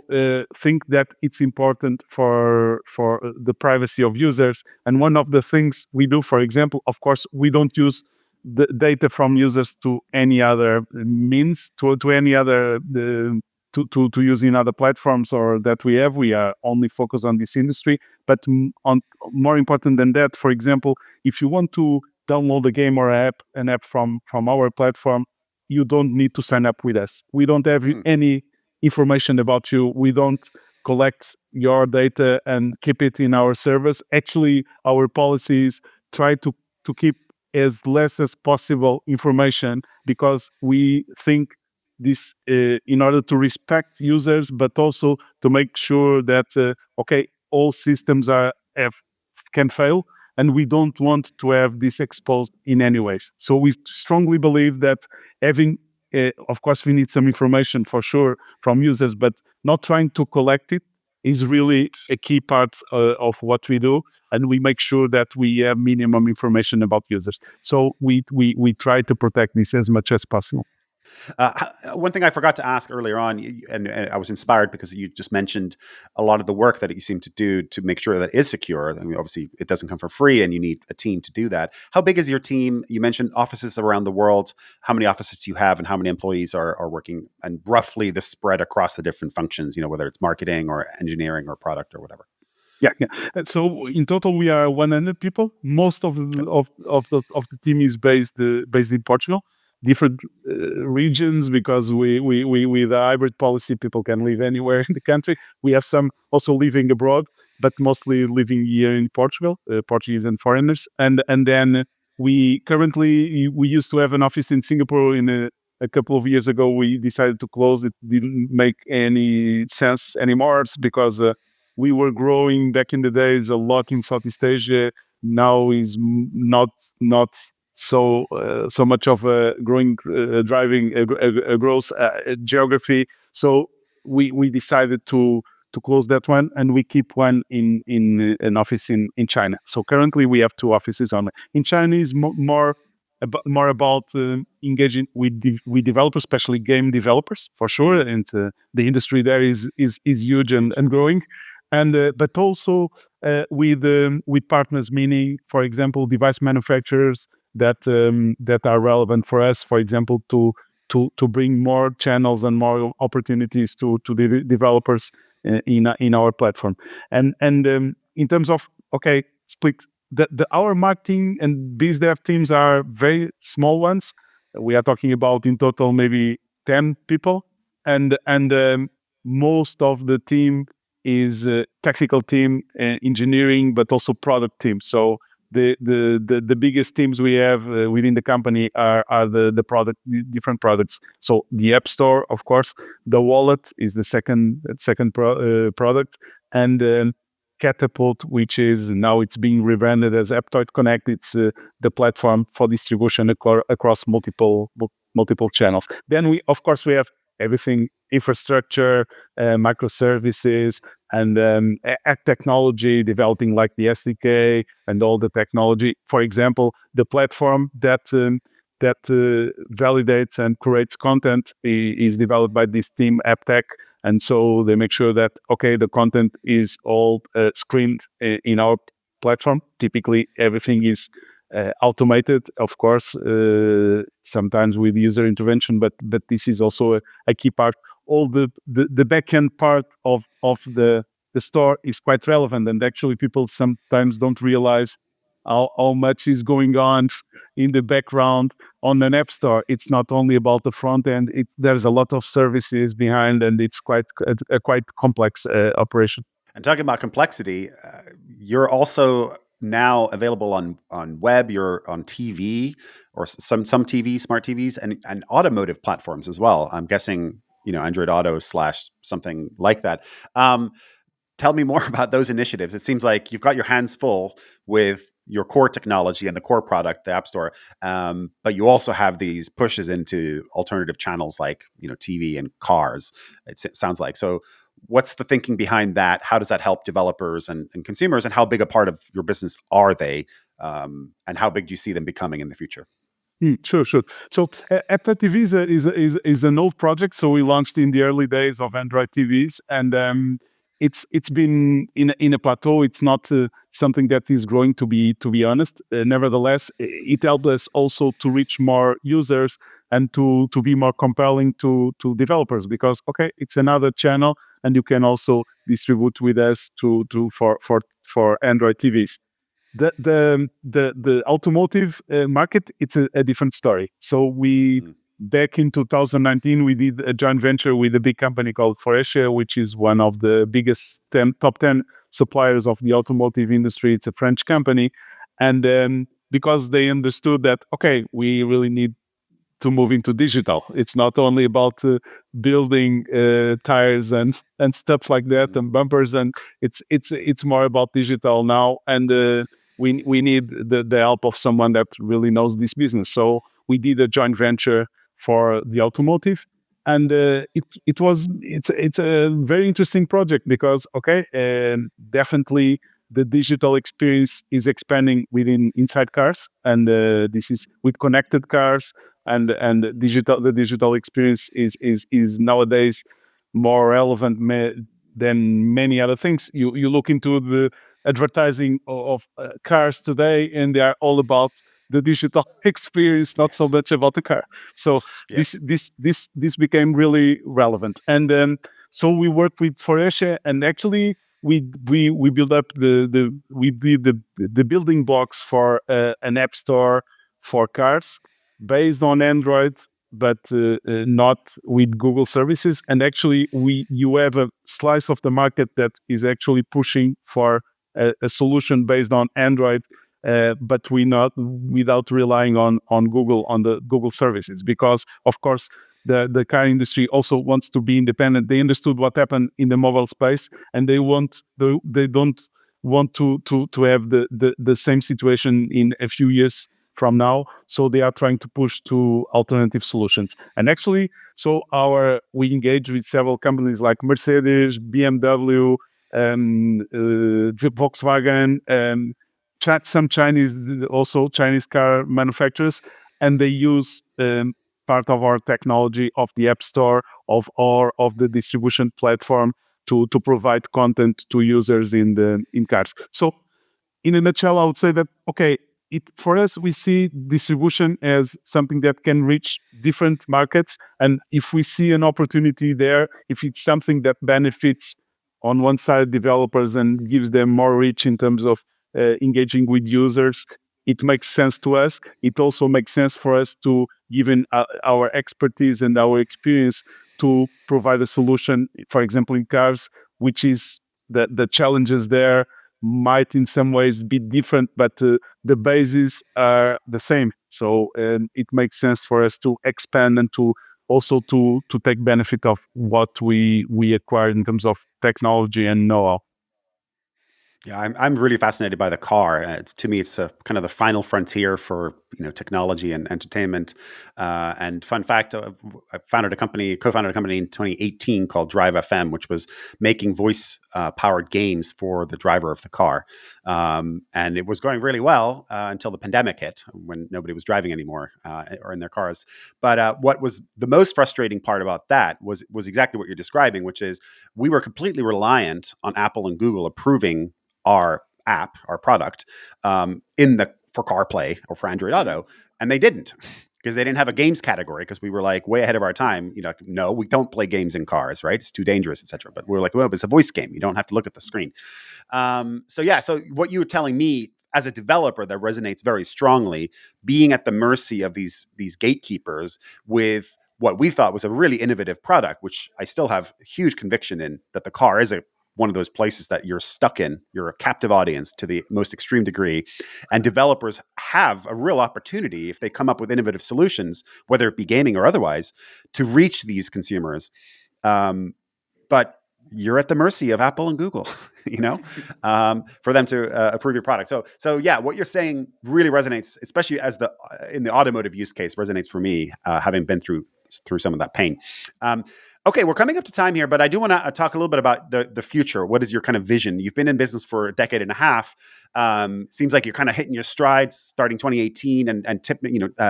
Speaker 3: think that it's important for the privacy of users. And one of the things we do, for example, of course, we don't use the data from users to any other means, to any other to use in other platforms or that we have. We are only focused on this industry. But on more important than that, for example, if you want to download a game or an app from our platform, you don't need to sign up with us. We don't have any information about you. We don't collect your data and keep it in our servers. Actually, our policies try to keep as less as possible information, because we think this in order to respect users, but also to make sure that okay, all systems can fail, and we don't want to have this exposed in any ways. So we strongly believe that having, of course, we need some information for sure from users, but not trying to collect it is really a key part of what we do, and we make sure that we have minimum information about users. So we try to protect this as much as possible.
Speaker 2: One thing I forgot to ask earlier on, and I was inspired because you just mentioned a lot of the work that you seem to do to make sure that it is secure. I mean, obviously, it doesn't come for free, and you need a team to do that. How big is your team? You mentioned offices around the world. How many offices do you have, and how many employees are working? And roughly the spread across the different functions. Whether it's marketing or engineering or product or whatever.
Speaker 3: Yeah. And so in total, we are 100 people. Most of the team is based in Portugal, different regions, because we with a hybrid policy, people can live anywhere in the country. We have some also living abroad, but mostly living here in Portugal, Portuguese and foreigners. And then we used to have an office in Singapore. A couple of years ago, we decided to close. It didn't make any sense anymore because we were growing back in the days a lot in Southeast Asia. Now is not so much of a growing driving a growth geography. So we decided to close that one, and we keep one in an office in China. So currently we have two offices on in China. Is more about engaging with developers, especially game developers, for sure. And the industry there is huge and growing. And but also with partners, meaning, for example, device manufacturers that are relevant for us. For example, to bring more channels and more opportunities to the developers in our platform. And in terms of split, our marketing and biz dev teams are very small ones. We are talking about in total maybe 10 people, and most of the team is technical team, engineering, but also product team. So the biggest teams we have within the company are the product, different products. So the App Store, of course, the wallet is the second product, and Catapult, which is now it's being rebranded as Aptoide Connect. It's the platform for distribution across multiple channels. Then we have everything: infrastructure, microservices, and app technology, developing like the SDK and all the technology. For example, the platform that validates and curates content is developed by this team, AppTech. And so they make sure that, the content is all screened in our platform. Typically, everything is automated, of course, sometimes with user intervention, but this is also a key part. All the back-end part of the store is quite relevant, and actually people sometimes don't realize how much is going on in the background on an app store. It's not only about the front end; there's a lot of services behind, and it's quite a quite complex operation.
Speaker 2: And talking about complexity, you're also now available on web. You're on TV or some TV, smart TVs, and automotive platforms as well. I'm guessing Android Auto / something like that. Tell me more about those initiatives. It seems like you've got your hands full with your core technology and the core product, the App Store, but you also have these pushes into alternative channels like TV and cars. It sounds like. So, what's the thinking behind that? How does that help developers and consumers? And how big a part of your business are they? And how big do you see them becoming in the future?
Speaker 3: Sure. So Aptoide TV is an old project. So we launched in the early days of Android TVs, and it's been in a plateau. It's not something that is growing, to be honest. Nevertheless, it helped us also to reach more users and to be more compelling to developers, because it's another channel, and you can also distribute with us for Android TVs. The automotive market, it's a different story. So we back in 2019 we did a joint venture with a big company called Faurecia, which is one of the biggest top 10 suppliers of the automotive industry. It's a French company, and because they understood that we really need to move into digital. It's not only about building tires and stuff like that and bumpers, and it's more about digital now, and we need the help of someone that really knows this business. So we did a joint venture for the automotive, And it's a very interesting project because definitely the digital experience is expanding inside cars, and this is with connected cars, and the digital experience is nowadays more relevant than many other things. You look into the advertising of cars today, and they are all about the digital experience, not so
Speaker 2: Yes.
Speaker 3: much about the car. So
Speaker 2: Yeah.
Speaker 3: this became really relevant, and so we worked with Foresha, and actually we built up we did the building blocks for an app store for cars based on Android, but not with Google services. And actually, you have a slice of the market that is actually pushing for a solution based on Android, but we not without relying on Google, on the Google services, because of course the car industry also wants to be independent. They understood what happened in the mobile space, and they don't want to have the same situation in a few years from now. So they are trying to push to alternative solutions. And actually, so we engage with several companies like Mercedes, BMW, Volkswagen, some Chinese, also Chinese car manufacturers, and they use part of our technology of the App Store or of the distribution platform to provide content to users in cars. So in a nutshell, I would say that, okay, for us, we see distribution as something that can reach different markets. And if we see an opportunity there, if it's something that benefits on one side developers and gives them more reach in terms of engaging with users, it makes sense to us. It also makes sense for us to, given our expertise and our experience, to provide a solution, for example, in cars, which is the challenges there might in some ways be different, but the bases are the same. So it makes sense for us to expand and to also to take benefit of what we acquired in terms of technology and know-how.
Speaker 2: Yeah, I'm really fascinated by the car. To me, it's kind of the final frontier for technology and entertainment. And fun fact, I co-founded a company in 2018 called Drive FM, which was making voice powered games for the driver of the car. And it was going really well until the pandemic hit, when nobody was driving anymore or in their cars. But what was the most frustrating part about that was exactly what you're describing, which is we were completely reliant on Apple and Google approving our app, our product, for CarPlay or for Android Auto, and they didn't, because they didn't have a games category, because we were like way ahead of our time. No, we don't play games in cars, right? It's too dangerous, etc. But we're like, well, it's a voice game. You don't have to look at the screen. So what you were telling me as a developer, that resonates very strongly, being at the mercy of these gatekeepers with what we thought was a really innovative product, which I still have huge conviction in, that the car is one of those places that you're stuck in. You're a captive audience to the most extreme degree. And developers have a real opportunity, if they come up with innovative solutions, whether it be gaming or otherwise, to reach these consumers. But you're at the mercy of Apple and Google, for them to approve your product. So yeah, what you're saying really resonates, especially in the automotive use case, resonates for me, having been through some of that pain. Okay, we're coming up to time here, but I do want to talk a little bit about the future. What is your kind of vision? You've been in business for a decade and a half. Seems like you're kind of hitting your strides starting 2018 and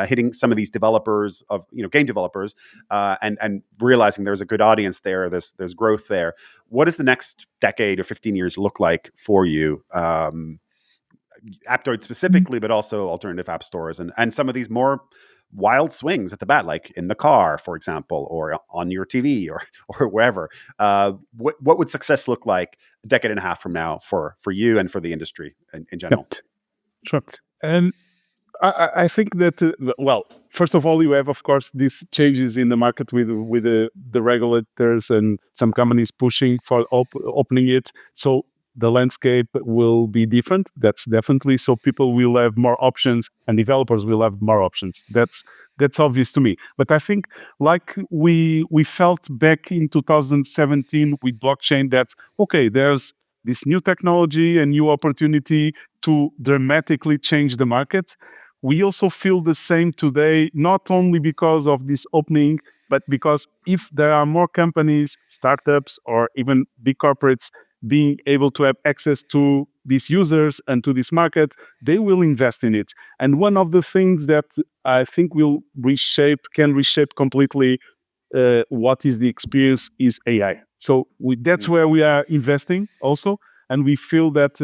Speaker 2: hitting some of these developers of game developers and realizing there's a good audience there. There's growth there. What does the next decade or 15 years look like for you? Aptoide specifically, but also alternative app stores and some of these more wild swings at the bat, like in the car, for example, or on your TV or wherever. What would success look like a decade and a half from now for you and for the industry in general?
Speaker 3: Yep. Sure. And I think that, well, first of all, you have, of course, these changes in the market with the regulators and some companies pushing for opening it. So the landscape will be different. That's definitely. So people will have more options and developers will have more options. That's obvious to me. But I think, like we felt back in 2017 with blockchain, that, okay, there's this new technology and new opportunity to dramatically change the market. We also feel the same today, not only because of this opening but because if there are more companies, startups, or even big corporates being able to have access to these users and to this market, they will invest in it. And one of the things that I think can reshape completely what is the experience is AI. So that's where we are investing also. And we feel that,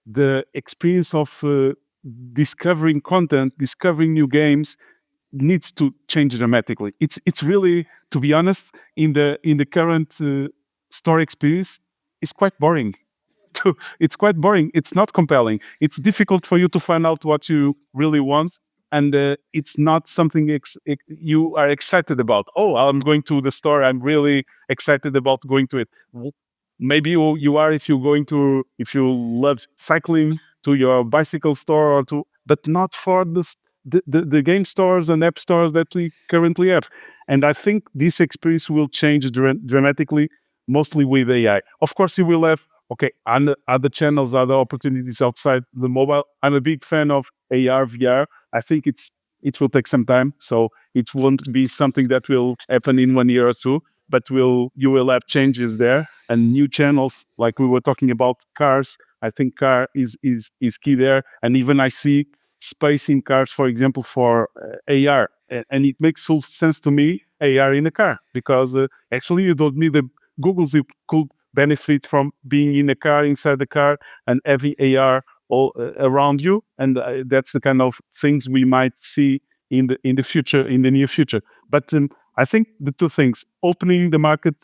Speaker 3: the experience of discovering content, discovering new games needs to change dramatically. It's really, to be honest, in the current store experience, it's quite boring. It's quite boring. It's not compelling. It's difficult for you to find out what you really want, and it's not something you are excited about. Oh, I'm going to the store. I'm really excited about going to it. Maybe you are if if you love cycling to your bicycle store but not for the game stores and app stores that we currently have. And I think this experience will change dramatically, mostly with AI. Of course, you will have and other channels, other opportunities outside the mobile. I'm a big fan of AR, VR. I think it will take some time, so it won't be something that will happen in 1 year or two. But you will have changes there and new channels, like we were talking about cars. I think car is key there, and even I see space in cars, for example, for AR, and it makes full sense to me. AR in a car, because actually you don't need the Googles. You could benefit from being in a car, inside the car, and having AR all around you, and that's the kind of things we might see in the future, in the near future. But I think the two things: opening the market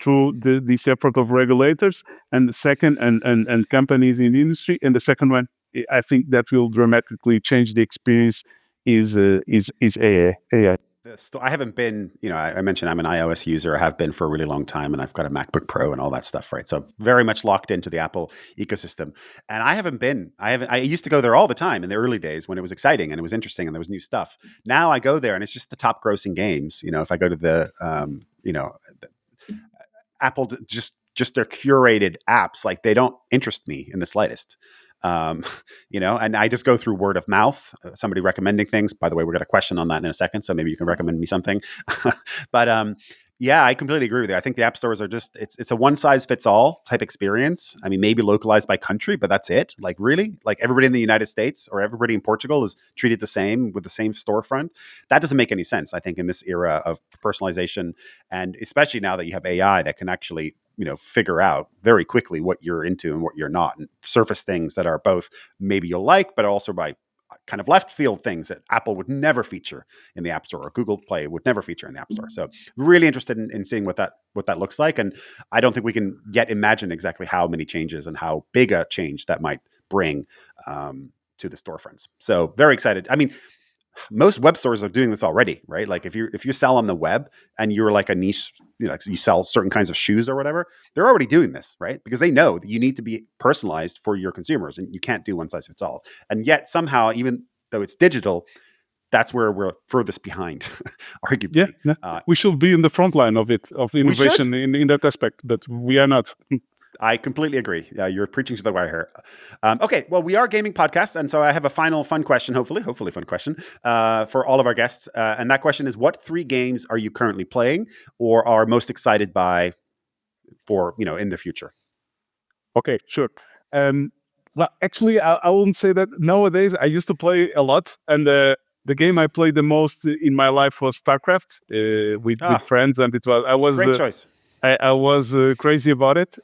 Speaker 3: through the support of regulators, and the second, and companies in the industry, and the second one, I think that will dramatically change the experience is AI.
Speaker 2: I haven't been, I mentioned I'm an iOS user. I have been for a really long time, and I've got a MacBook Pro and all that stuff, right? So very much locked into the Apple ecosystem. And I used to go there all the time in the early days when it was exciting and it was interesting and there was new stuff. Now I go there and it's just the top grossing games. If I go to the Apple, just their curated apps, like they don't interest me in the slightest. And I just go through word of mouth, somebody recommending things. By the way, we're going to question on that in a second, so maybe you can recommend me something. But yeah, I completely agree with you. I think the app stores are it's a one size fits all type experience. I mean, maybe localized by country, but that's it. Like really, like everybody in the United States or everybody in Portugal is treated the same with the same storefront. That doesn't make any sense, I think, in this era of personalization, and especially now that you have AI that can actually figure out very quickly what you're into and what you're not, and surface things that are both maybe you'll like, but also by kind of left field things that Apple would never feature in the App Store, or Google Play would never feature in the App Store. So really interested in seeing what that looks like. And I don't think we can yet imagine exactly how many changes and how big a change that might bring to the storefronts. So very excited. I mean, most web stores are doing this already, right? Like if you sell on the web and you're like a niche, like you sell certain kinds of shoes or whatever, they're already doing this, right? Because they know that you need to be personalized for your consumers and you can't do one size fits all. And yet somehow, even though it's digital, that's where we're furthest behind, arguably.
Speaker 3: Yeah. We should be in the front line of innovation in that aspect, but we are not.
Speaker 2: I completely agree. You're preaching to the choir here. Okay, well, we are a gaming podcast, and so I have a final fun question, hopefully fun question for all of our guests. And that question is, what 3 games are you currently playing or are most excited by for, in the future?
Speaker 3: Okay, sure. Well, actually, I wouldn't say that. Nowadays, I used to play a lot, and the game I played the most in my life was StarCraft with friends, and
Speaker 2: great choice.
Speaker 3: I was crazy about it.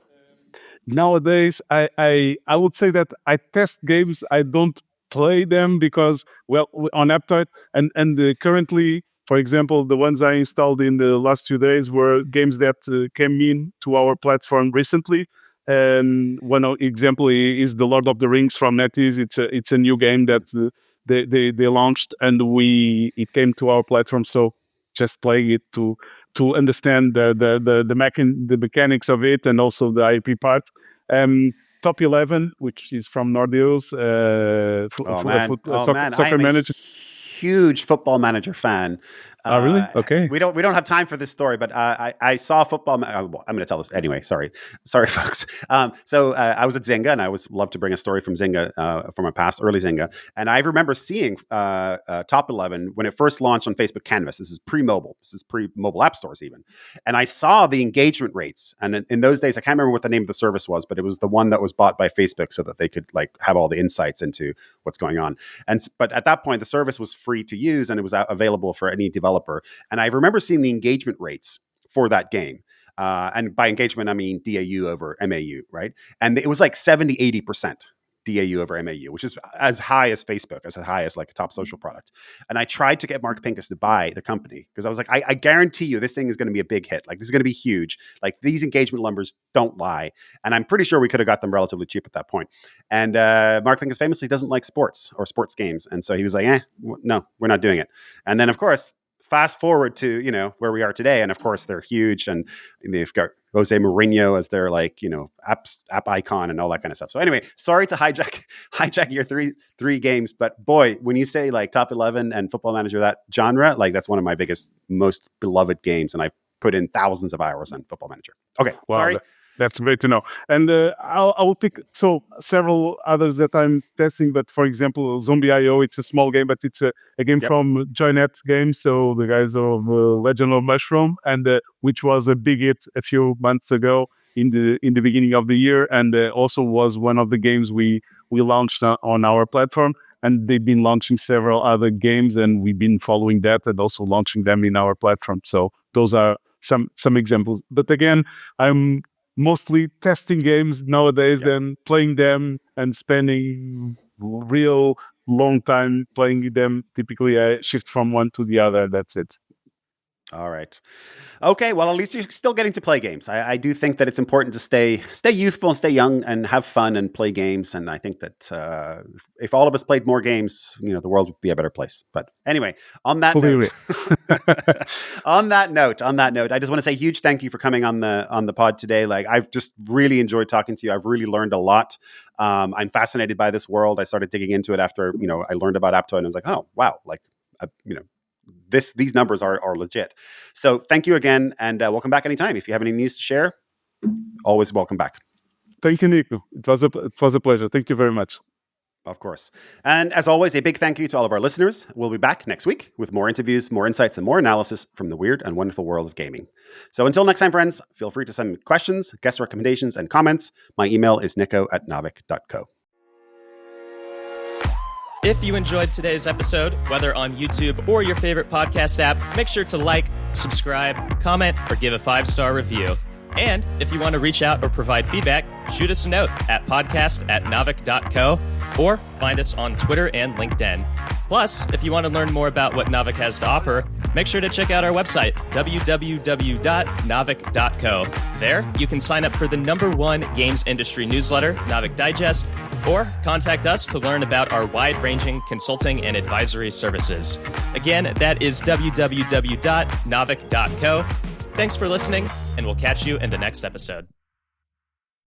Speaker 3: Nowadays, I would say that I test games. I don't play them because, well, on Aptoide, and currently, for example, the ones I installed in the last few days were games that came in to our platform recently. And one example is the Lord of the Rings from NetEase. It's a new game that they launched, and it came to our platform. So just playing it to understand the mechanics of it, and also the IP part. Top 11, which is from Nordeus.
Speaker 2: Soccer
Speaker 3: Manager.
Speaker 2: Huge Football Manager fan.
Speaker 3: Oh, really? Okay.
Speaker 2: We don't have time for this story, but I saw football. I'm going to tell this anyway. Sorry, folks. So I was at Zynga, and I always love to bring a story from Zynga from my past, early Zynga. And I remember seeing Top 11 when it first launched on Facebook Canvas. This is pre-mobile. This is pre-mobile app stores even. And I saw the engagement rates. And in those days, I can't remember what the name of the service was, but it was the one that was bought by Facebook so that they could like have all the insights into what's going on. But at that point, the service was free to use, and it was available for any developer. And I remember seeing the engagement rates for that game. And by engagement, I mean DAU over MAU, right? And it was like 70, 80% DAU over MAU, which is as high as Facebook, as high as like a top social product. And I tried to get Mark Pincus to buy the company because I was like, I guarantee you this thing is going to be a big hit. Like this is going to be huge. Like these engagement numbers don't lie. And I'm pretty sure we could have got them relatively cheap at that point. And Mark Pincus famously doesn't like sports or sports games. And so he was like, no, we're not doing it. And then of course, fast forward to, where we are today. And of course they're huge and they've got Jose Mourinho as their app icon and all that kind of stuff. So anyway, sorry to hijack your three games, but boy, when you say like Top 11 and Football Manager, that genre, like that's one of my biggest, most beloved games. And I've put in thousands of hours on Football Manager. Okay, wow, sorry.
Speaker 3: That's great to know. And I will pick several others that I'm testing. But for example, Zombie.io, it's a small game, but it's a game from Joynet Games. So the guys of Legend of Mushroom, and which was a big hit a few months ago in the beginning of the year, and also was one of the games we launched on our platform. And they've been launching several other games, and we've been following that and also launching them in our platform. So those are some examples. But again, I'm mostly testing games nowadays than playing them and spending real long time playing them. Typically, I shift from one to the other. That's it.
Speaker 2: All right. Okay. Well, at least you're still getting to play games. I do think that it's important to stay youthful and stay young and have fun and play games. And I think that if all of us played more games, the world would be a better place. But anyway, on that note, I just want to say a huge thank you for coming on the pod today. Like I've just really enjoyed talking to you. I've really learned a lot. I'm fascinated by this world. I started digging into it after, I learned about Aptoide and I was like, oh, wow. Like, these numbers are legit. So thank you again, and welcome back anytime. If you have any news to share, always welcome back.
Speaker 3: Thank you, Nico. It was a pleasure. Thank you very much.
Speaker 2: Of course. And as always, a big thank you to all of our listeners. We'll be back next week with more interviews, more insights, and more analysis from the weird and wonderful world of gaming. So until next time, friends, feel free to send me questions, guest recommendations, and comments. My email is nico@naavik.co.
Speaker 1: If you enjoyed today's episode, whether on YouTube or your favorite podcast app, make sure to like, subscribe, comment, or give a 5-star review. And if you want to reach out or provide feedback, shoot us a note at podcast@naavik.co or find us on Twitter and LinkedIn. Plus, if you want to learn more about what Naavik has to offer, make sure to check out our website, www.naavik.co. There, you can sign up for the #1 games industry newsletter, Naavik Digest, or contact us to learn about our wide-ranging consulting and advisory services. Again, that is www.naavik.co. Thanks for listening, and we'll catch you in the next episode.